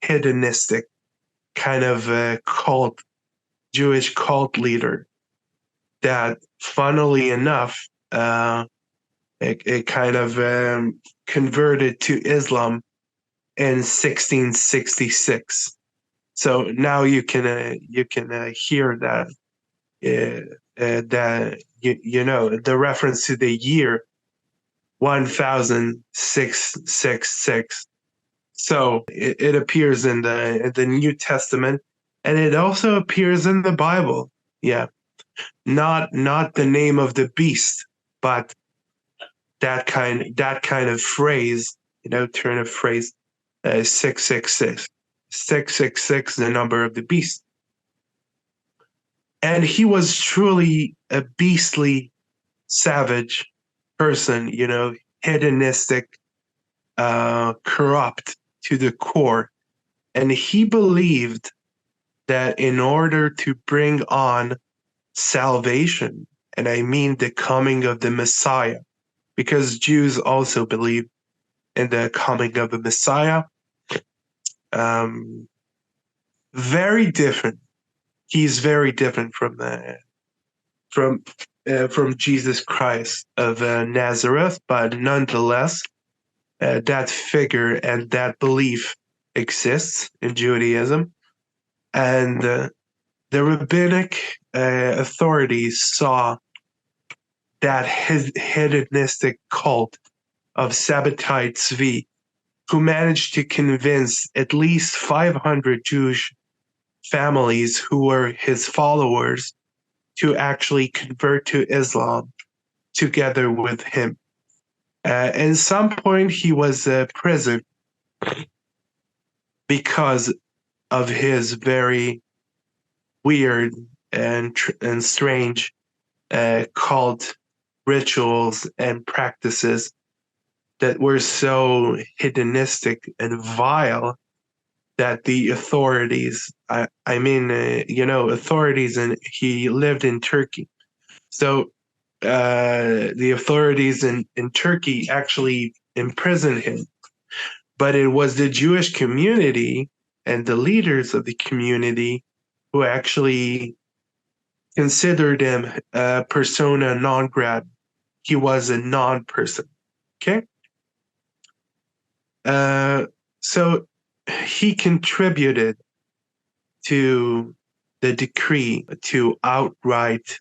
hedonistic kind of Jewish cult leader that, funnily enough, it kind of converted to Islam in 1666. So now you can hear that the reference to the year 1666. So it appears in the New Testament, and it also appears in the Bible. Yeah, not the name of the beast, but that kind of phrase, turn of phrase, 666. 666, the number of the beast. And he was truly a beastly, savage person, hedonistic, corrupt to the core. And he believed that in order to bring on salvation, and I mean the coming of the Messiah, because Jews also believe in the coming of the Messiah, very different. He's very different from Jesus Christ of Nazareth, but nonetheless, that figure and that belief exists in Judaism, and the rabbinic authorities saw that hedonistic cult of Sabbatai Tzvi, who managed to convince at least 500 Jewish families who were his followers to actually convert to Islam together with him. At some point, he was imprisoned because of his very weird and strange cult rituals and practices that were so hedonistic and vile that the authorities, authorities, and he lived in Turkey. So the authorities in Turkey actually imprisoned him. But it was the Jewish community and the leaders of the community who actually considered him a persona non grata. He was a non-person. Okay? So he contributed to the decree to outright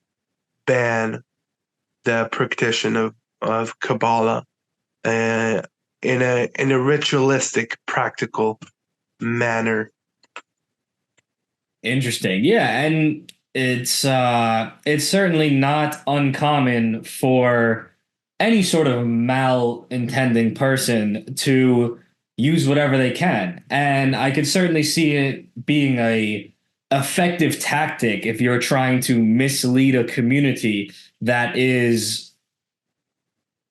ban the practice of Kabbalah in a ritualistic, practical manner. Interesting. Yeah, and it's certainly not uncommon for any sort of malintending person to use whatever they can. And I could certainly see it being a effective tactic if you're trying to mislead a community that is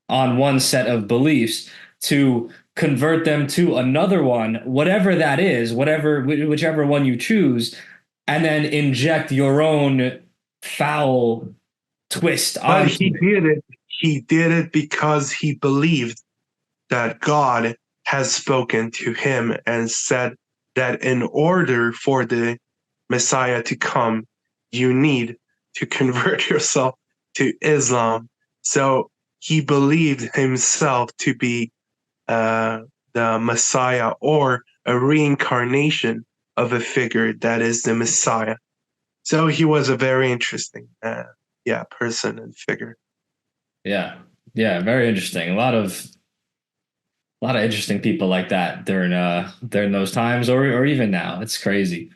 on one set of beliefs to convert them to another one, whatever that is, whichever one you choose, and then inject your own foul twist But onto it. he did it because he believed that God has spoken to him and said that in order for the Messiah to come, you need to convert yourself to Islam. So he believed himself to be uh, the Messiah or a reincarnation of a figure that is the Messiah. So he was a very interesting, person and figure. Yeah. Yeah, very interesting. A lot of interesting people like that during those times or even now. It's crazy.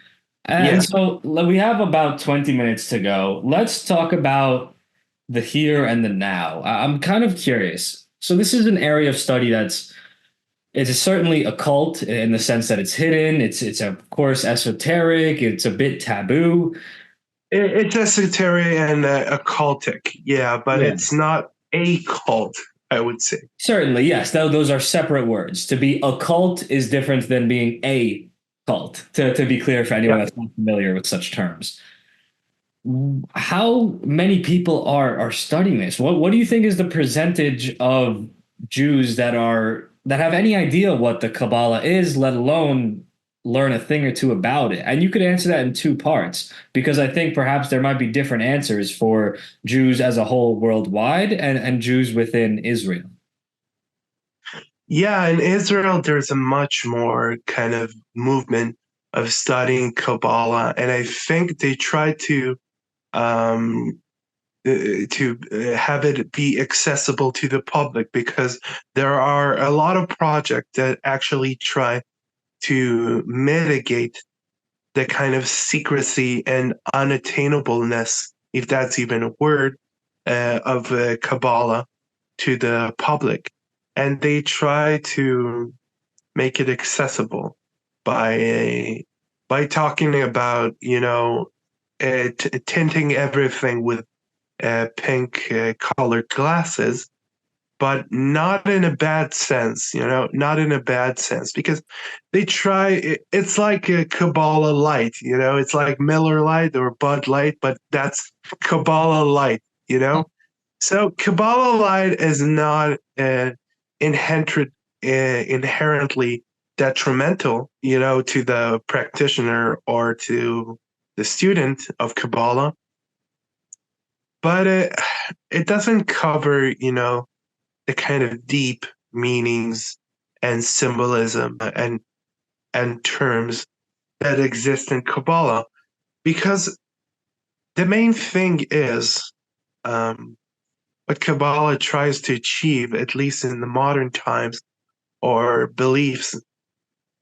And Yeah, so we have about 20 minutes to go. Let's talk about the here and the now. I'm kind of curious. So this is an area of study it's certainly occult in the sense that it's hidden. It's of course esoteric. It's a bit taboo. it's esoteric and occultic. Yeah, but Yeah. it's not a cult, I would say. Certainly, yes. Those are separate words. To be occult is different than being a cult. To be clear for anyone Yeah. that's not familiar with such terms. How many people are studying this? What do you think is the percentage of Jews that have any idea what the Kabbalah is, let alone learn a thing or two about it? And you could answer that in two parts, because I think perhaps there might be different answers for Jews as a whole worldwide and Jews within Israel. Yeah, in Israel, there's a much more kind of movement of studying Kabbalah, and I think they try um, have it be accessible to the public because there are a lot of projects that actually try to mitigate the kind of secrecy and unattainableness, if that's even a word, of Kabbalah to the public. And they try to make it accessible by talking about, tinting everything with pink colored glasses, but not in a bad sense, not in a bad sense, because they try, it's like a Kabbalah Light, it's like Miller Light or Bud Light, but that's Kabbalah Light, you know? So Kabbalah Light is not inherent, inherently detrimental, to the practitioner or to the student of Kabbalah, but it doesn't cover, the kind of deep meanings and symbolism and terms that exist in Kabbalah. Because the main thing is what Kabbalah tries to achieve, at least in the modern times, or beliefs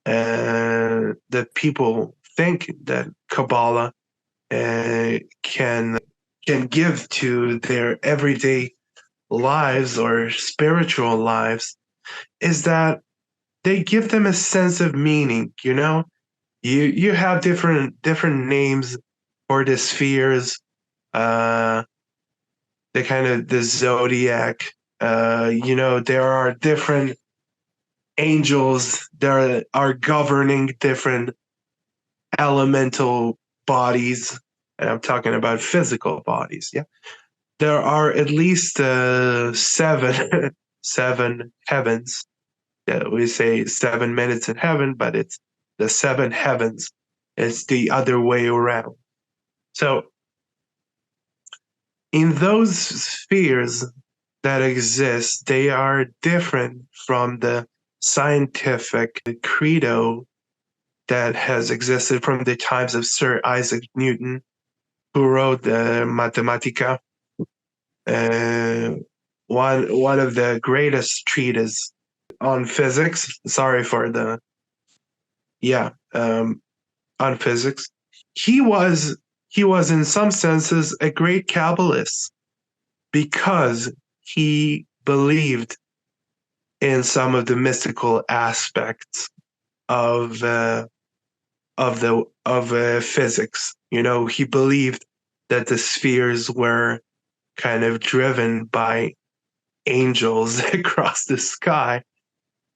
that people think that Kabbalah can give to their everyday lives or spiritual lives is that they give them a sense of meaning. You have different names for the spheres, uh the kind of the zodiac. There are different angels that are governing different elemental bodies, and I'm talking about physical bodies. Yeah, there are at least seven seven heavens. Yeah, we say 7 minutes in heaven, but it's the seven heavens. It's the other way around. So in those spheres that exist, they are different from the scientific credo that has existed from the times of Sir Isaac Newton, who wrote the Mathematica, uh, one of the greatest treatises on physics. Sorry for the on physics. He was in some senses a great Kabbalist because he believed in some of the mystical aspects of physics. You know, he believed that the spheres were kind of driven by angels across the sky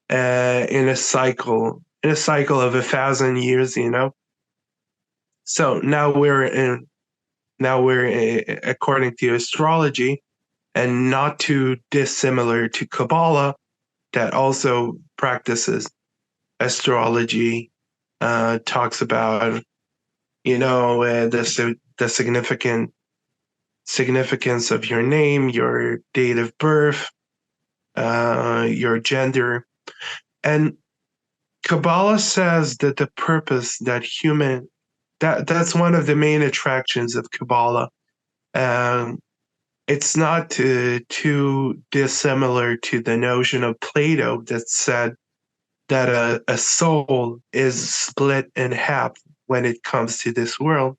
in a cycle of 1,000 years. You know, so according to astrology, and not too dissimilar to Kabbalah, that also practices astrology, talks about, the significance of your name, your date of birth, your gender. And Kabbalah says that the purpose that's one of the main attractions of Kabbalah. It's not too dissimilar to the notion of Plato that said that a soul is split in half when it comes to this world,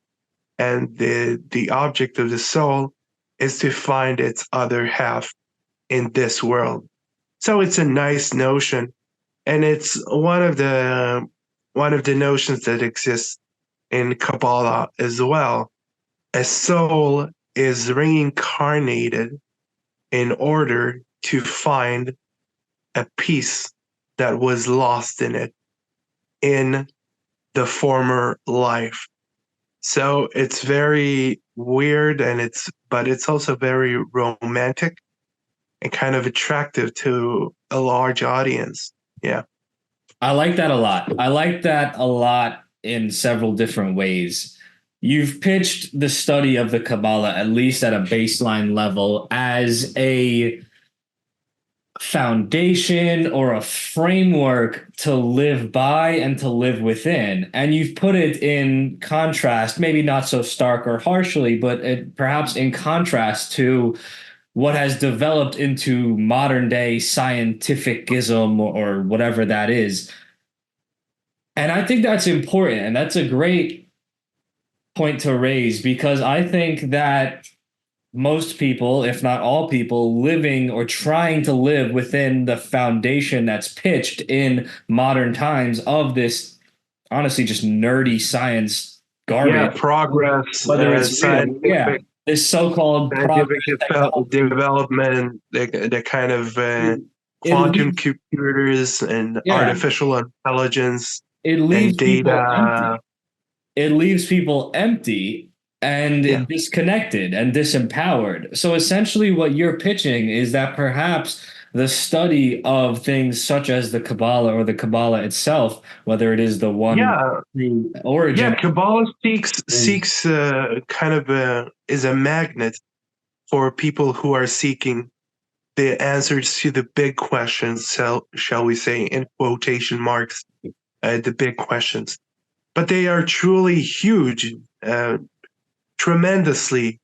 and the object of the soul is to find its other half in this world. So it's a nice notion, and it's one of the notions that exists in Kabbalah as well. A soul is reincarnated in order to find a piece that was lost in it in the former life. So it's very weird, but it's also very romantic and kind of attractive to a large audience. Yeah. I like that a lot. I like that a lot in several different ways. You've pitched the study of the Kabbalah, at least at a baseline level, as a foundation or a framework to live by and to live within. And you've put it in contrast, maybe not so stark or harshly, but perhaps in contrast to what has developed into modern day scientificism or whatever that is. And I think that's important. And that's a great point to raise, because I think that most people, if not all people, living or trying to live within the foundation that's pitched in modern times of this, honestly, just nerdy science garbage. Yeah, progress, whether it's scientific, this so-called progress development, the kind of quantum computers and artificial intelligence and data. It leaves people empty and disconnected and disempowered. So essentially what you're pitching is that perhaps the study of things such as the Kabbalah or the Kabbalah itself, whether it is the one origin. Kabbalah seeks is a magnet for people who are seeking the answers to the big questions, shall we say, in quotation marks, the big questions. But they are truly huge, tremendously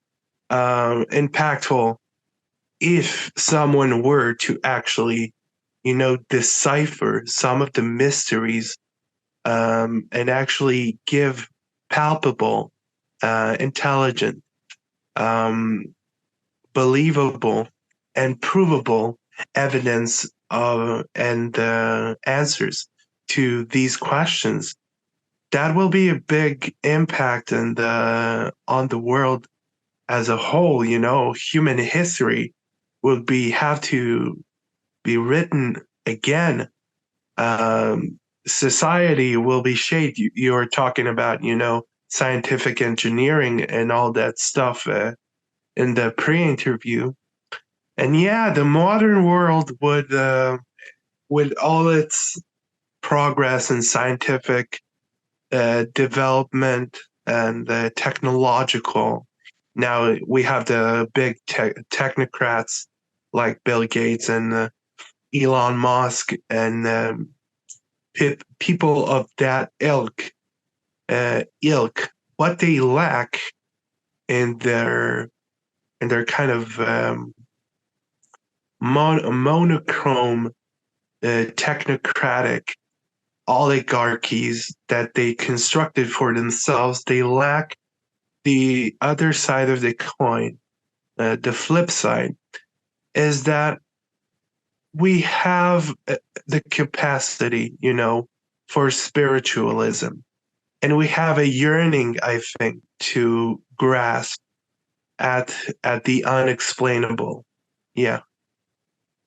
impactful if someone were to actually, decipher some of the mysteries and actually give palpable, intelligent, believable, and provable evidence and answers to these questions. That will be a big impact on the world as a whole. Human history will have to be written again. Society will be shaped. You're talking about, scientific engineering and all that stuff in the pre-interview. And the modern world would, with all its progress in scientific development and technological. Now we have the big technocrats like Bill Gates and Elon Musk and people of that ilk. What they lack in their kind of monochrome technocratic oligarchies that they constructed for themselves, they lack the other side of the coin. The flip side is that we have the capacity, for spiritualism, and we have a yearning, I think, to grasp at the unexplainable. Yeah.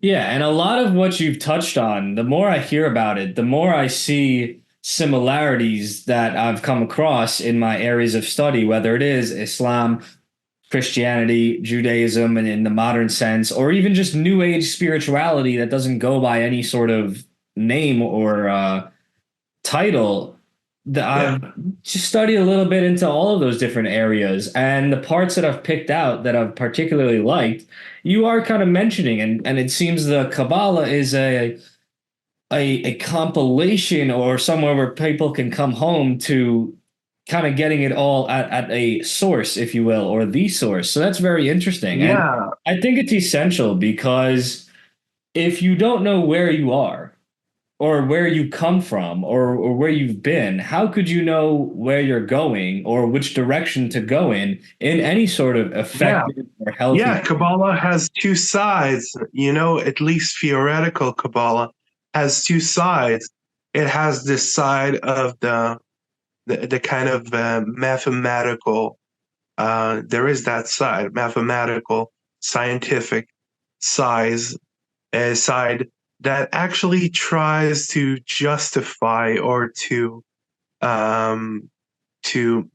Yeah, and a lot of what you've touched on, the more I hear about it, the more I see similarities that I've come across in my areas of study, whether it is Islam, Christianity, Judaism, and in the modern sense, or even just New Age spirituality that doesn't go by any sort of name or title. Yeah. I've just studied a little bit into all of those different areas, and the parts that I've picked out that I've particularly liked, you are kind of mentioning, and it seems the Kabbalah is a compilation or somewhere where people can come home to kind of getting it all at a source, if you will, or the source. So that's very interesting. And Yeah. I think it's essential because if you don't know where you are or where you come from or where you've been, how could you know where you're going or which direction to go in any sort of Yeah. effective or healthy? Yeah. Kabbalah has two sides, at least theoretical Kabbalah has two sides. It has this side of the kind of mathematical, there is that side, mathematical, scientific size, side that actually tries to justify or to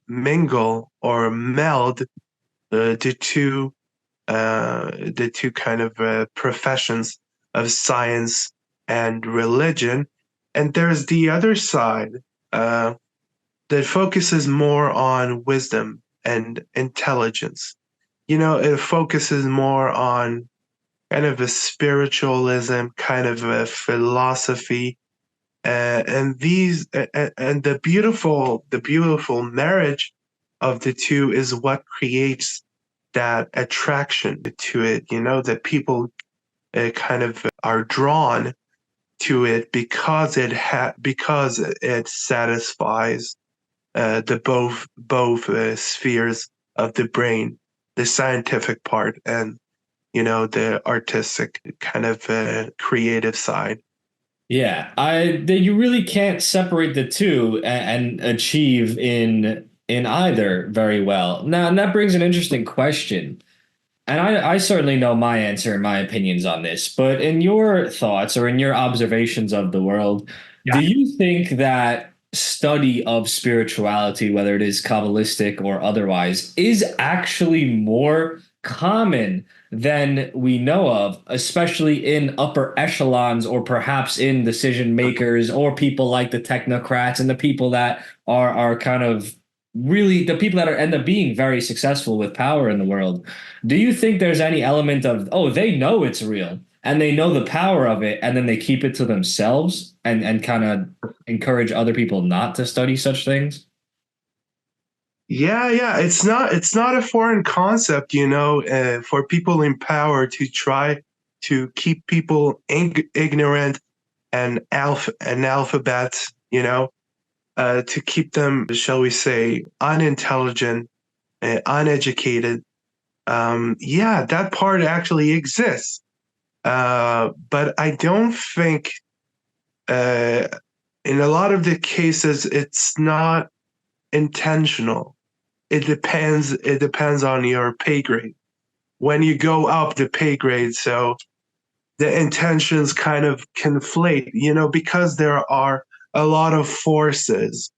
mingle or meld the two kind of professions of science and religion. And there's the other side uh, that focuses more on wisdom and intelligence. It focuses more on kind of a spiritualism, kind of a philosophy, and the beautiful marriage of the two is what creates that attraction to it. That people kind of are drawn to it because it satisfies the both spheres of the brain, the scientific part and the artistic kind of creative side. Yeah, you really can't separate the two and achieve in either very well. Now, and that brings an interesting question. And I certainly know my answer and my opinions on this, but in your thoughts or in your observations of the world, do Yeah. you think that study of spirituality, whether it is Kabbalistic or otherwise, is actually more common than we know of, especially in upper echelons or perhaps in decision makers or people like the technocrats and the people that are kind of really the people that are end up being very successful with power in the world? Do you think there's any element of, oh, they know it's real and they know the power of it, and then they keep it to themselves and kind of encourage other people not to study such things? Yeah, it's not a foreign concept, for people in power to try to keep people ignorant and analphabets, to keep them, shall we say, unintelligent, uneducated. Yeah, that part actually exists. But I don't think, uh, in a lot of the cases, it's not intentional. It depends on your pay grade. When you go up the pay grade, so the intentions kind of conflate, because there are a lot of forces.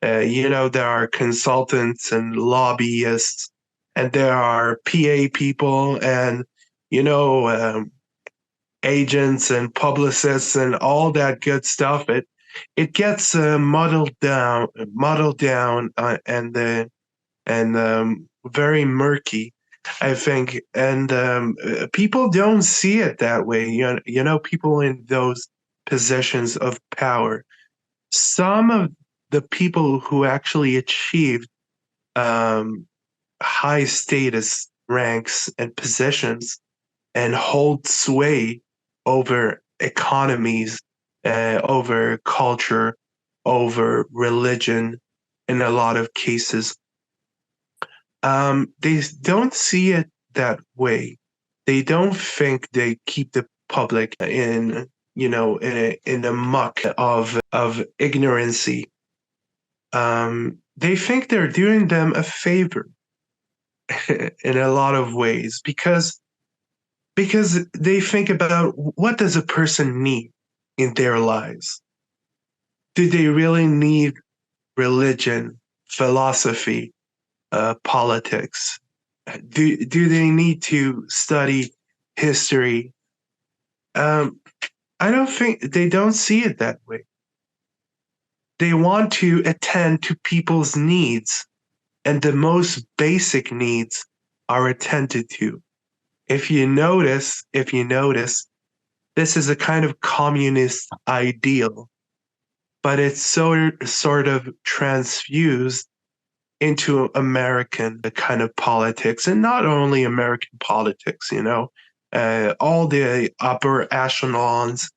There are consultants and lobbyists, and there are PA people, and you know, um, agents and publicists and all that good stuff. It gets muddled down, and very murky, I think. And people don't see it that way. People in those positions of power. Some of the people who actually achieved um, high status ranks and positions and hold sway over economies, over culture, over religion, in a lot of cases. They don't see it that way. They don't think they keep the public in in a muck of ignorancy. They think they're doing them a favor in a lot of ways because they think about what does a person need in their lives. Do they really need religion, philosophy, politics? Do they need to study history? I don't think they don't see it that way. They want to attend to people's needs, and the most basic needs are attended to. If you notice, this is a kind of communist ideal, but it's sort of transfused into American kind of politics, and not only American politics, all the upper echelons,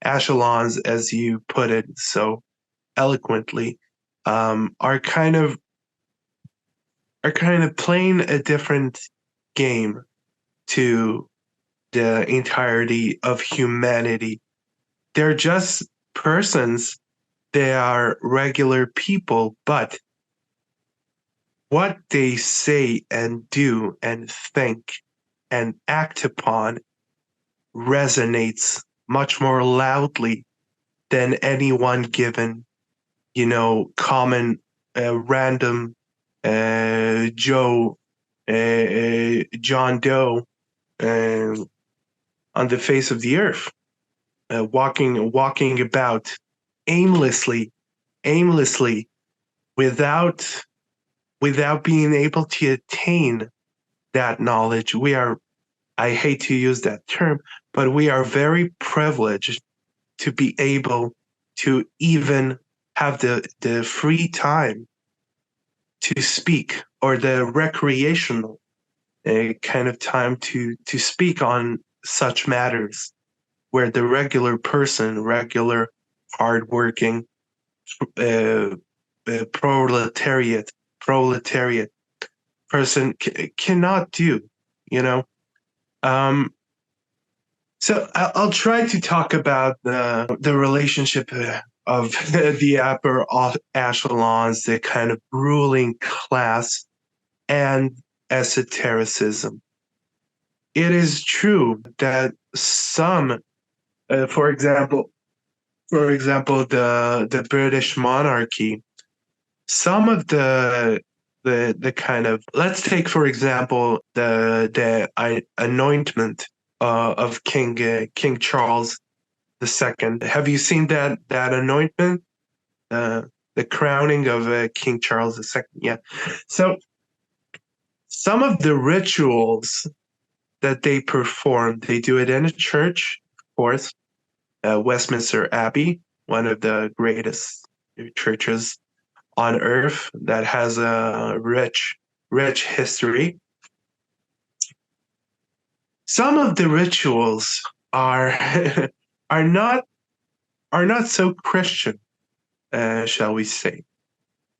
as you put it so eloquently, are kind of playing a different game to the entirety of humanity. They're just persons. They are regular people, but what they say and do and think and act upon resonates much more loudly than any one given, common, random Joe, John Doe on the face of the earth, walking about aimlessly, without being able to attain that knowledge. I hate to use that term, but we are very privileged to be able to even have the free time to speak, or the recreational kind of time to speak on such matters, where the regular hardworking uh, proletariat person cannot do, you know. So I'll try to talk about the relationship of the upper echelons, the kind of ruling class, and esotericism. It is true that some, for example, the British monarchy, some of the kind of, let's take for example the anointment of King Charles II. Have you seen that anointment? The crowning of King Charles II. Yeah. So some of the rituals that they perform, they do it in a church, of course, Westminster Abbey, one of the greatest churches on earth that has a rich history. Some of the rituals are are not so Christian, shall we say.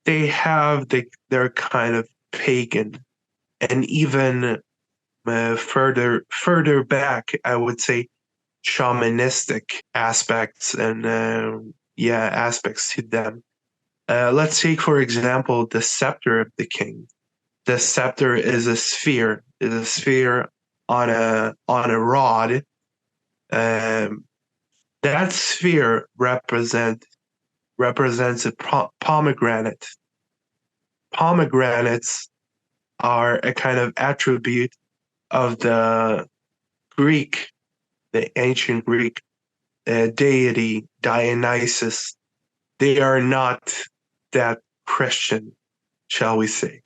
They're kind of pagan, and even further back, I would say, shamanistic aspects and aspects to them. Let's take, for example, the scepter of the king. The scepter is a sphere. On a rod. That sphere represents a pomegranate. Pomegranates are a kind of attribute of the ancient Greek deity Dionysus. They are not that Christian, shall we say.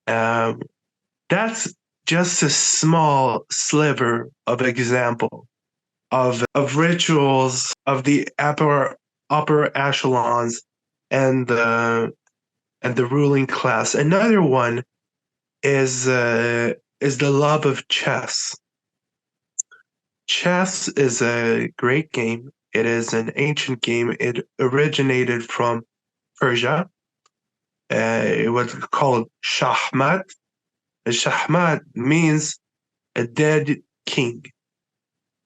That's just a small sliver of example of rituals of the upper echelons and the ruling class. Another one is the love of chess. Chess is a great game. It is an ancient game. It originated from Persia. It was called Shahmat. Shahmat means a dead king.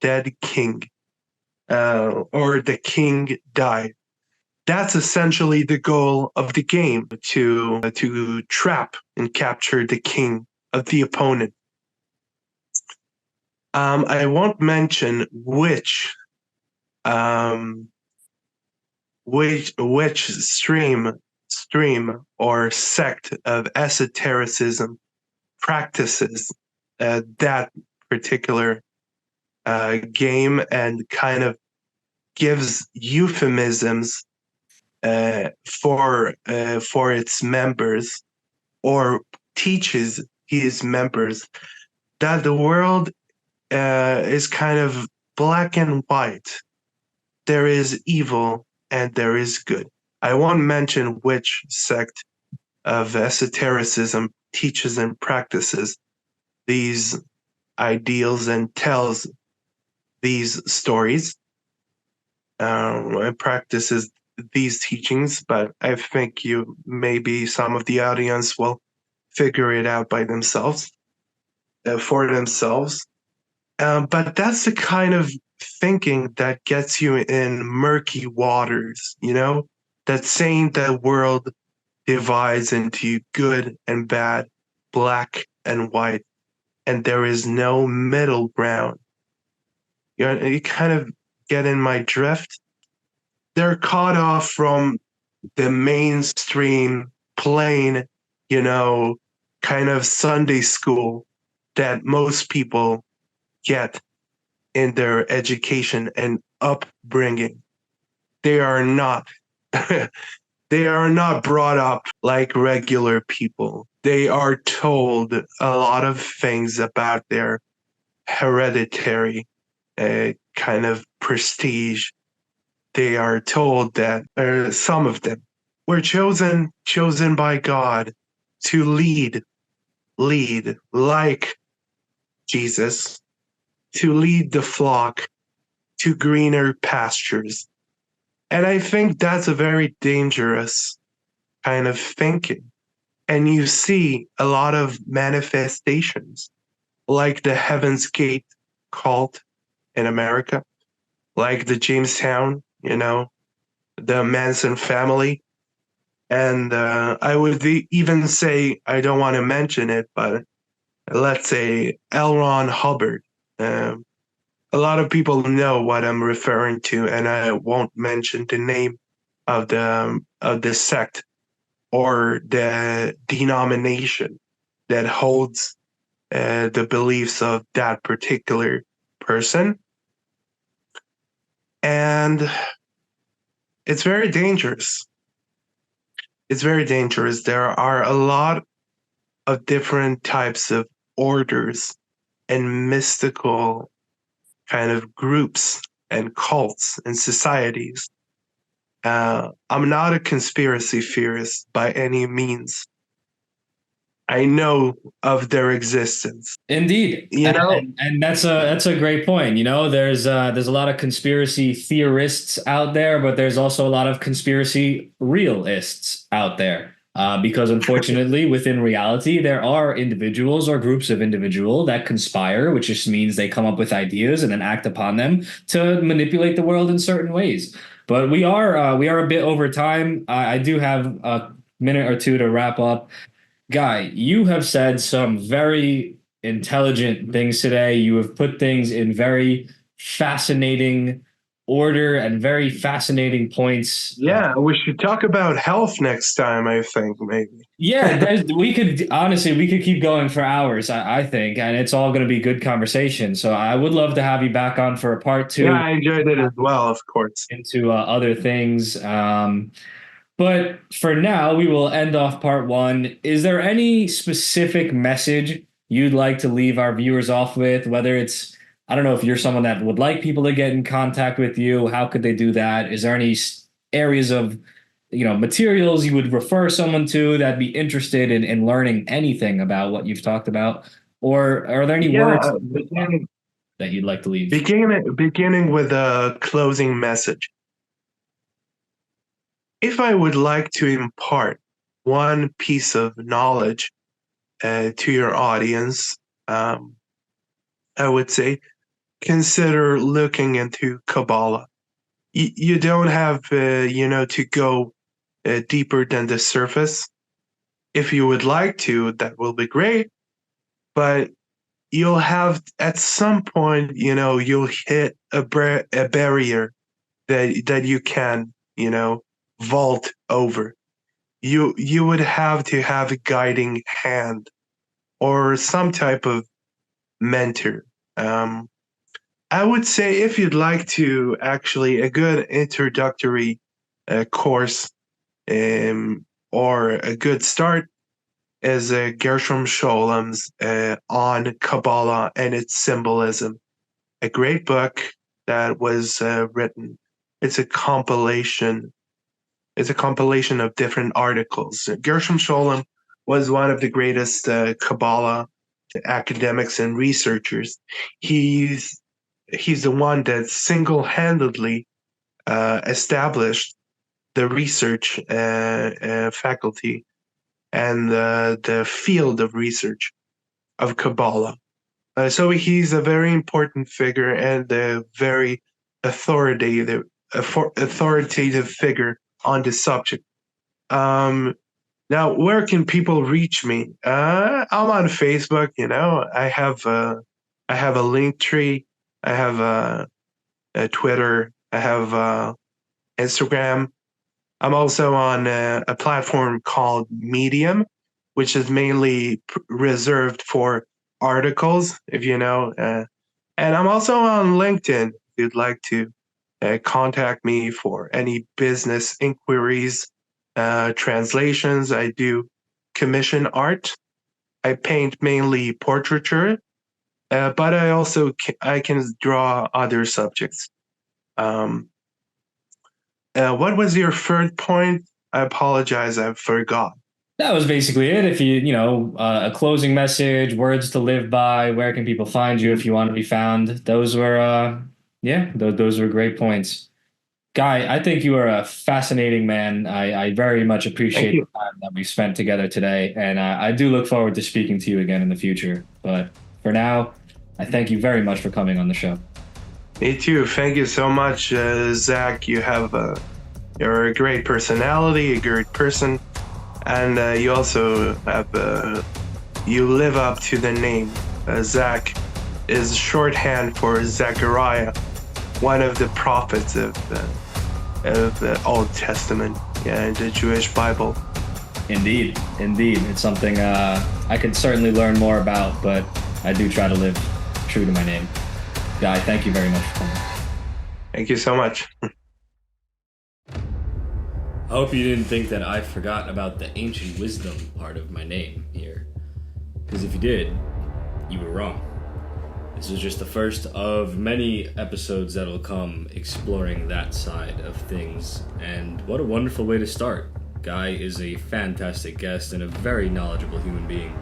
dead king, or the king died. That's essentially the goal of the game, to trap and capture the king of the opponent. I won't mention um, which stream or sect of esotericism practices that particular game, and kind of gives euphemisms for its members, or teaches his members that the world is kind of black and white. There is evil and there is good. I won't mention which sect of esotericism teaches and practices these ideals and tells these stories, and practices these teachings, but I think maybe some of the audience will figure it out by themselves, for themselves. But that's the kind of thinking that gets you in murky waters, that saying that world divides into good and bad, black and white, and there is no middle ground. You kind of get in my drift. They're caught off from the mainstream plain, kind of Sunday school that most people get in their education and upbringing. They are not they are not brought up like regular people. They are told a lot of things about their hereditary kind of prestige. They are told that some of them were chosen by God to lead like Jesus, to lead the flock to greener pastures. And I think that's a very dangerous kind of thinking. And you see a lot of manifestations, like the Heaven's Gate cult in America, like the Jamestown, the Manson family. And I would even say, I don't want to mention it, but let's say L. Ron Hubbard. A lot of people know what I'm referring to, and I won't mention the name of the sect or the denomination that holds the beliefs of that particular person. And it's very dangerous. It's very dangerous. There are a lot of different types of orders and mystical kind of groups and cults and societies. I'm not a conspiracy theorist by any means. I know of their existence. Indeed, and that's a great point. There's a lot of conspiracy theorists out there, but there's also a lot of conspiracy realists out there. Because unfortunately, within reality, there are individuals or groups of individuals that conspire, which just means they come up with ideas and then act upon them to manipulate the world in certain ways. But we are a bit over time. I do have a minute or two to wrap up. Guy, you have said some very intelligent things today. You have put things in very fascinating order and very fascinating points. Yeah, we should talk about health next time, I think, maybe. Yeah, we could keep going for hours, I think, and it's all going to be good conversation. So I would love to have you back on for a part two. Yeah, I enjoyed it as well, of course. Into other things. But for now, we will end off part one. Is there any specific message you'd like to leave our viewers off with? Whether it's, I don't know if you're someone that would like people to get in contact with you, how could they do that? Is there any areas of, materials you would refer someone to that'd be interested in learning anything about what you've talked about? Or are there any words that you'd like to leave? Beginning with a closing message. If I would like to impart one piece of knowledge to your audience, I would say consider looking into Kabbalah. You don't have, to go deeper than the surface. If you would like to, that will be great. But you'll have, at some point, you'll hit a barrier that you can, vault over. You would have to have a guiding hand or some type of mentor. I would say, if you'd like to, actually, a good introductory course, or a good start, is Gershom Scholem's On Kabbalah and Its Symbolism, a great book that was written. It's a compilation. It's a compilation of different articles. Gershom Scholem was one of the greatest Kabbalah academics and researchers. He's the one that single-handedly established the research faculty and the field of research of Kabbalah. So he's a very important figure and a very authoritative figure on this subject. Now, where can people reach me? I'm on Facebook. I have a link tree. I have a Twitter. I have Instagram. I'm also on a platform called Medium, which is mainly reserved for articles, if you know. And I'm also on LinkedIn if you'd like to contact me for any business inquiries, translations. I do commission art. I paint mainly portraiture, but I can draw other subjects. What was your third point? I apologize, I forgot. That was basically it. If a closing message, words to live by, where can people find you if you want to be found? Those were, those were great points. Guy, I think you are a fascinating man. I very much appreciate the time that we spent together today. And I do look forward to speaking to you again in the future. But for now, I thank you very much for coming on the show. Me too. Thank you so much, Zach. You're a great personality, a great person. And you also you live up to the name. Zach is shorthand for Zakariya, one of the prophets of the Old Testament, in the Jewish Bible. Indeed. It's something I could certainly learn more about, but I do try to live true to my name. Guy, thank you very much for coming. Thank you so much. I hope you didn't think that I forgot about the ancient wisdom part of my name here. Because if you did, you were wrong. This is just the first of many episodes that'll come exploring that side of things. And what a wonderful way to start. Guy is a fantastic guest and a very knowledgeable human being.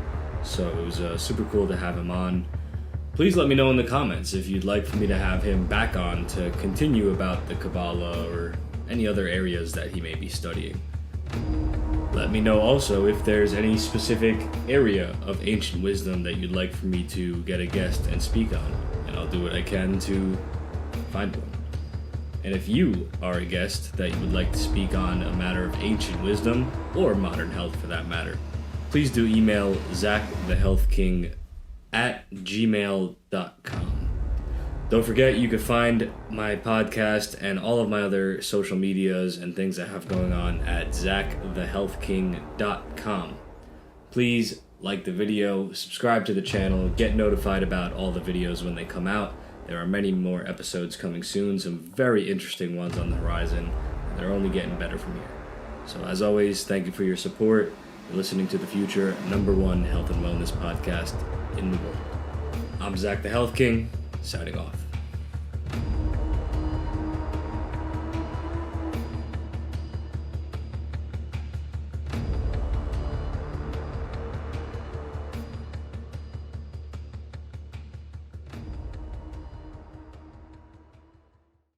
So it was super cool to have him on. Please let me know in the comments if you'd like for me to have him back on to continue about the Kabbalah or any other areas that he may be studying. Let me know also if there's any specific area of ancient wisdom that you'd like for me to get a guest and speak on, and I'll do what I can to find one. And if you are a guest that you would like to speak on a matter of ancient wisdom, or modern health for that matter, please do email zachthehealthking@gmail.com. Don't forget, you can find my podcast and all of my other social medias and things I have going on at zachthehealthking.com. Please like the video, subscribe to the channel, get notified about all the videos when they come out. There are many more episodes coming soon, some very interesting ones on the horizon, and they're only getting better from here. So as always, thank you for your support. You're listening to the future #1 health and wellness podcast in the world. I'm Zach the Health King, signing off.